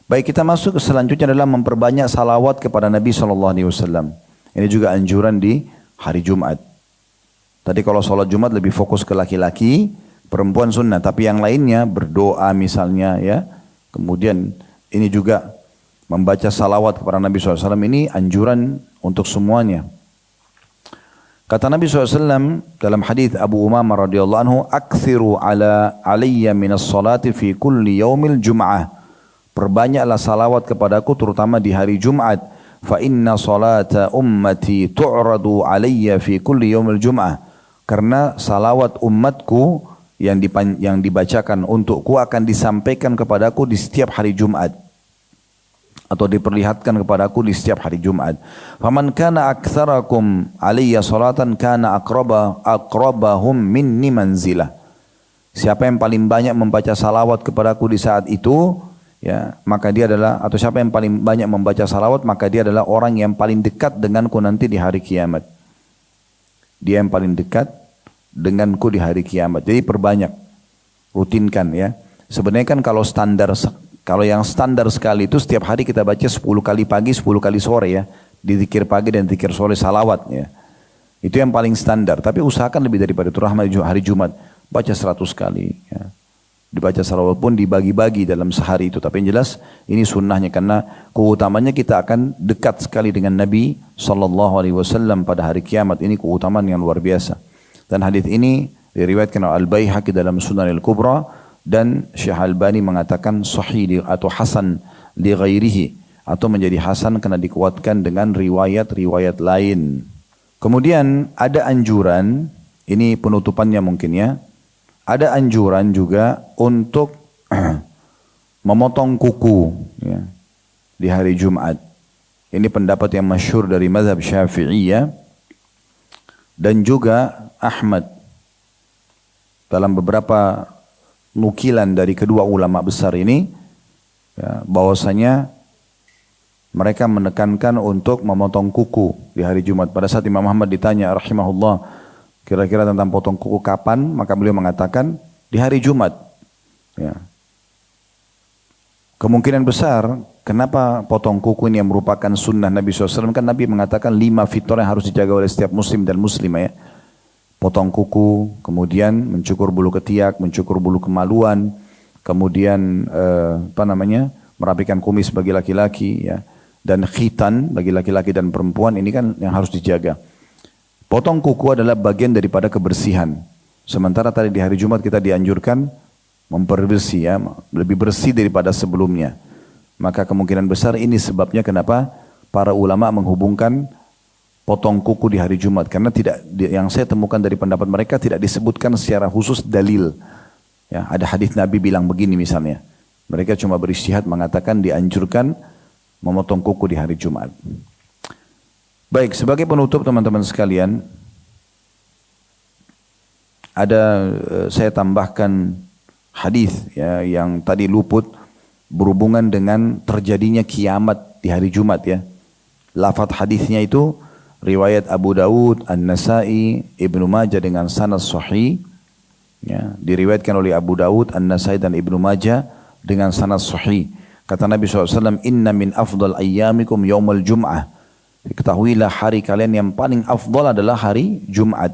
B: Baik, kita masuk ke selanjutnya adalah memperbanyak salawat kepada Nabi SAW. Ini juga anjuran di hari Jumat. Tadi kalau sholat Jumat lebih fokus ke laki-laki, perempuan sunnah. Tapi yang lainnya berdoa misalnya ya. Kemudian ini juga membaca salawat kepada Nabi SAW ini anjuran untuk semuanya. Kata Nabi SAW dalam hadis Abu Umamah radhiyallahu anhu, "Aktsiru alayya minas salati fi kulli yaumil jum'ah." Perbanyaklah salawat kepadaku terutama di hari Jumat. Fa inna salata ummati tu'radu alayya fi kulli yaumil jum'ah. Karena salawat umatku yang dibacakan untukku akan disampaikan kepadaku di setiap hari Jumat. Atau diperlihatkan kepadaku di setiap hari Jumat. Faman kana aktsarakum alayya salatan kana aqrabahum minni manzilah. Siapa yang paling banyak membaca salawat kepadaku di saat itu, ya, maka dia adalah, atau siapa yang paling banyak membaca salawat, maka dia adalah orang yang paling dekat denganku nanti di hari kiamat. Dia yang paling dekat denganku di hari kiamat. Jadi perbanyak, rutinkan ya. Sebenarnya kan kalau yang standar sekali itu setiap hari kita baca 10 kali pagi, 10 kali sore ya. Di zikir pagi dan zikir sore salawat ya. Itu yang paling standar. Tapi usahakan lebih daripada itu, rahmat hari Jumat. Baca 100 kali ya. Dibaca salawat pun dibagi-bagi dalam sehari itu. Tapi yang jelas ini sunnahnya karena keutamanya kita akan dekat sekali dengan Nabi SAW pada hari kiamat. Ini keutamaan yang luar biasa. Dan hadis ini diriwayatkan oleh Al-Baihaqi dalam Sunan Al-Kubra dan Syekh Albani mengatakan sahih atau hasan li ghairihi atau menjadi hasan karena dikuatkan dengan riwayat-riwayat lain. Kemudian ada anjuran, ini penutupannya mungkin ya. Ada anjuran juga untuk memotong kuku ya, di hari Jumat. Ini pendapat yang masyhur dari mazhab Syafi'iyah dan juga Ahmad. Dalam beberapa nukilan dari kedua ulama besar ini ya, bahwasanya mereka menekankan untuk memotong kuku di hari Jumat. Pada saat Imam Ahmad ditanya rahimahullah kira-kira tentang potong kuku kapan, maka beliau mengatakan di hari Jumat. Ya. Kemungkinan besar kenapa potong kuku ini yang merupakan sunnah Nabi SAW, kan Nabi mengatakan 5 fitrah yang harus dijaga oleh setiap muslim dan muslimah, ya. Potong kuku, kemudian mencukur bulu ketiak, mencukur bulu kemaluan, kemudian merapikan kumis bagi laki-laki, ya, dan khitan bagi laki-laki dan perempuan, ini kan yang harus dijaga. Potong kuku adalah bagian daripada kebersihan. Sementara tadi di hari Jumat kita dianjurkan memperbersih, ya, lebih bersih daripada sebelumnya. Maka kemungkinan besar ini sebabnya kenapa para ulama menghubungkan potong kuku di hari Jumat, karena yang saya temukan dari pendapat mereka tidak disebutkan secara khusus dalil. Ya, ada hadis Nabi bilang begini misalnya. Mereka cuma beristihad mengatakan dianjurkan memotong kuku di hari Jumat. Baik, sebagai penutup teman-teman sekalian, saya tambahkan hadis, ya, yang tadi luput berhubungan dengan terjadinya kiamat di hari Jumat, ya. Lafaz hadisnya itu riwayat Abu Daud, An-Nasai, Ibnu Majah dengan sanad sahih, ya, diriwayatkan oleh Abu Daud, An-Nasai dan Ibnu Majah dengan sanad sahih. Kata Nabi SAW, inna min afdal ayyamikum yawmal jum'ah. Ketahuilah hari kalian yang paling afdal adalah hari Jumat.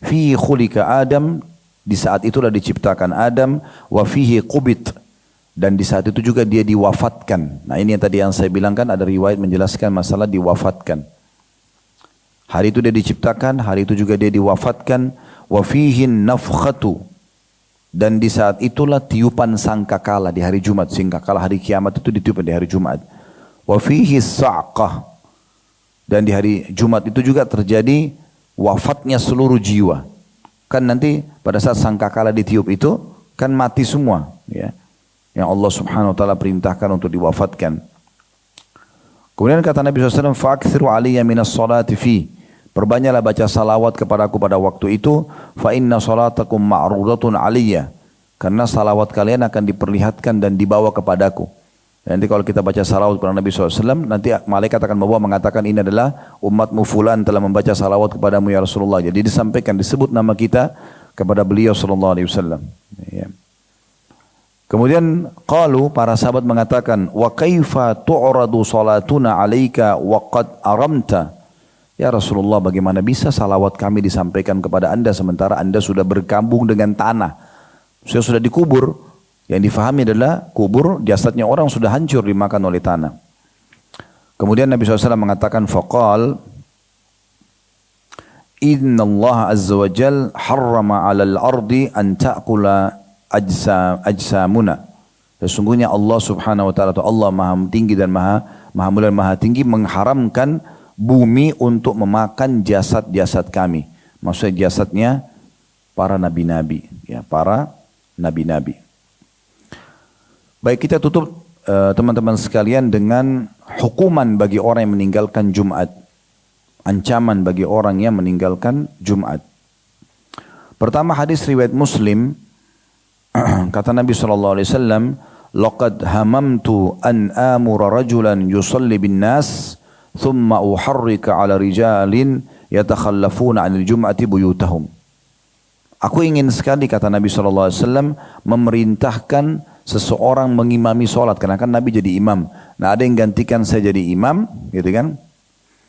B: Fihi khulika Adam, di saat itulah diciptakan Adam, wa fihi qubit, dan di saat itu juga dia diwafatkan. Nah, ini yang tadi yang saya bilang, kan ada riwayat menjelaskan masalah diwafatkan. Hari itu dia diciptakan, hari itu juga dia diwafatkan. Wa fihi nafkhatu, dan di saat itulah tiupan sangkakala di hari Jumat. Sangkakala hari kiamat itu ditiupkan di hari Jumat. Wa fihi sa'qah, dan di hari Jumat itu juga terjadi wafatnya seluruh jiwa. Kan nanti pada saat sangkakala ditiup itu kan mati semua, ya, yang Allah Subhanahu wa taala perintahkan untuk diwafatkan. Kemudian kata Nabi SAW, fa'akthiru aliyya minas salati fi, perbanyaklah baca salawat kepadaku pada waktu itu, fa inna salatakum ma'rudatun aliyya, karena salawat kalian akan diperlihatkan dan dibawa kepadaku. Nanti kalau kita baca salawat kepada Nabi SAW, nanti malaikat akan membawa mengatakan ini adalah umatmu fulan telah membaca salawat kepadamu ya Rasulullah. Jadi disampaikan, disebut nama kita kepada beliau SAW. Ya. Kemudian qalu, para sahabat mengatakan, wa kaifa tu'radu salatuna alaika wa qad aramta. Ya Rasulullah, bagaimana bisa salawat kami disampaikan kepada anda sementara anda sudah berkabung dengan tanah. Saya sudah dikubur. Yang difahami adalah kubur, jasadnya orang sudah hancur dimakan oleh tanah. Kemudian Nabi SAW mengatakan, faqal, inna Allah azza wa jal harrama alal ardi an ta'kula ajsamuna. Sesungguhnya Allah Subhanahu wa taala, atau Allah Maha Tinggi dan Maha Mulia dan Maha Tinggi, mengharamkan bumi untuk memakan jasad-jasad kami. Maksudnya jasadnya para nabi-nabi, ya, para nabi-nabi. Baik, kita tutup teman-teman sekalian dengan hukuman bagi orang yang meninggalkan Jumat. Ancaman bagi orang yang meninggalkan Jumat. Pertama, hadis riwayat Muslim, kata Nabi SAW, laqad hamamtu an amura rajulan yusalli bin nas thumma uharrika ala rijalin yatakhallafuna anil jum'ati buyutahum. Aku ingin sekali, kata Nabi SAW, memerintahkan seseorang mengimami sholat, karena kan Nabi jadi imam. Nah, ada yang gantikan saya jadi imam, gitu kan.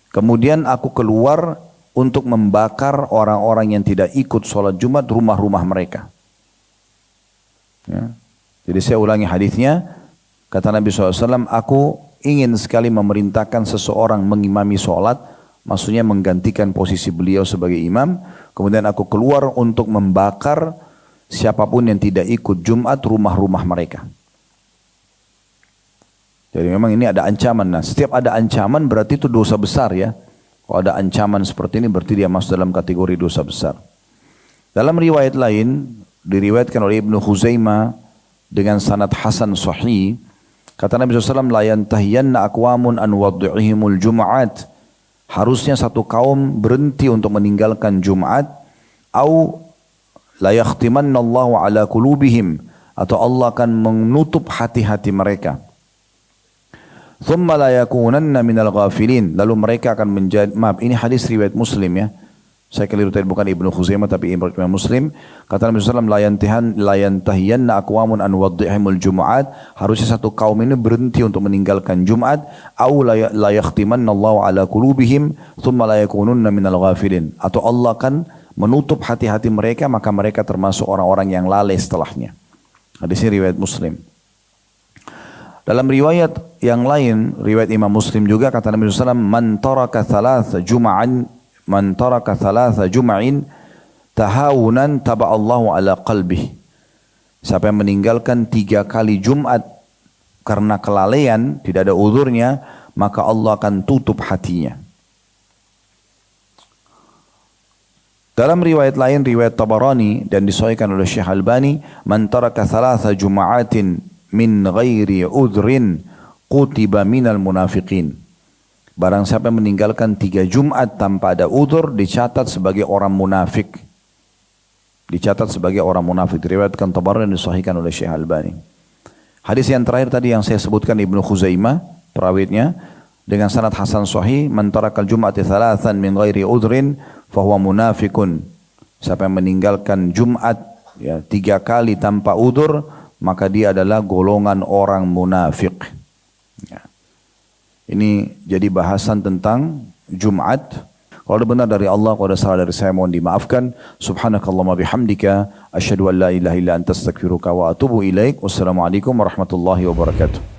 B: Kemudian aku keluar untuk membakar orang-orang yang tidak ikut sholat Jumat, rumah-rumah mereka. Ya. Jadi saya ulangi hadisnya, kata Nabi SAW, aku ingin sekali memerintahkan seseorang mengimami sholat, maksudnya menggantikan posisi beliau sebagai imam. Kemudian aku keluar untuk membakar siapapun yang tidak ikut Jumat, rumah-rumah mereka. Jadi memang ini ada ancaman. Nah, setiap ada ancaman berarti itu dosa besar, ya. Kalau ada ancaman seperti ini berarti dia masuk dalam kategori dosa besar. Dalam riwayat lain, diriwayatkan oleh Ibnu Khuzaimah dengan sanad hasan sahih, kata Nabi SAW, la yantahiyanna aqwamun an wad'ihimul jum'at. Harusnya satu kaum berhenti untuk meninggalkan Jumat, au la yakhtimanna Allahu ala qulubihim, atau Allah akan menutup hati-hati mereka. thumma la yakunanna minal ghafilin. Lalu mereka akan menjadi, maaf ini hadis riwayat Muslim ya. Saya keliru tadi, bukan Ibnu Khuzaimah tapi Imam Muslim. Kata Nabi SAW, la yantahiyanna aqwamun an waddihimul jumu'at. Harusnya satu kaum ini berhenti untuk meninggalkan Jumat. Au la yakhtimanna Allah ala qulubihim thumma la yakununna minal ghafilin. Atau Allah akan menutup hati-hati mereka, maka mereka termasuk orang-orang yang lalai setelahnya. Hadis ini riwayat Muslim. Dalam riwayat yang lain, riwayat Imam Muslim juga, kata Nabi SAW, man taraka thalatha jum'in tahawunan taba'allahu ala qalbih. Siapa yang meninggalkan 3 kali Jumat karena kelalaian, tidak ada uzurnya, maka Allah akan tutup hatinya. Dalam riwayat lain, riwayat Tabarani dan disahihkan oleh Syekh Albani, man taraka thalatha jum'atin min ghairi udhrin qutiba minal munafiqin. Barang siapa yang meninggalkan 3 Jumat tanpa ada udzur, dicatat sebagai orang munafik. Dicatat sebagai orang munafik. Diriwayatkan Tabarani dan disahihkan oleh Syekh Albani. Hadis yang terakhir tadi yang saya sebutkan Ibnu Khuzaimah, perawitnya, dengan sanad hasan sahih, man tarakal jum'ati thalathan min ghairi udhrin fahuwa munafikun. Siapa yang meninggalkan Jumat ya 3 kali tanpa udzur, maka dia adalah golongan orang munafik. Ya. Ini jadi bahasan tentang Jumat. Kalau ada benar dari Allah, kalau ada salah dari saya, mohon dimaafkan. Subhanakallahumma bihamdika asyhadu an la ilaha illa anta astaghfiruka wa atubu ilaik. Wassalamualaikum warahmatullahi wabarakatuh.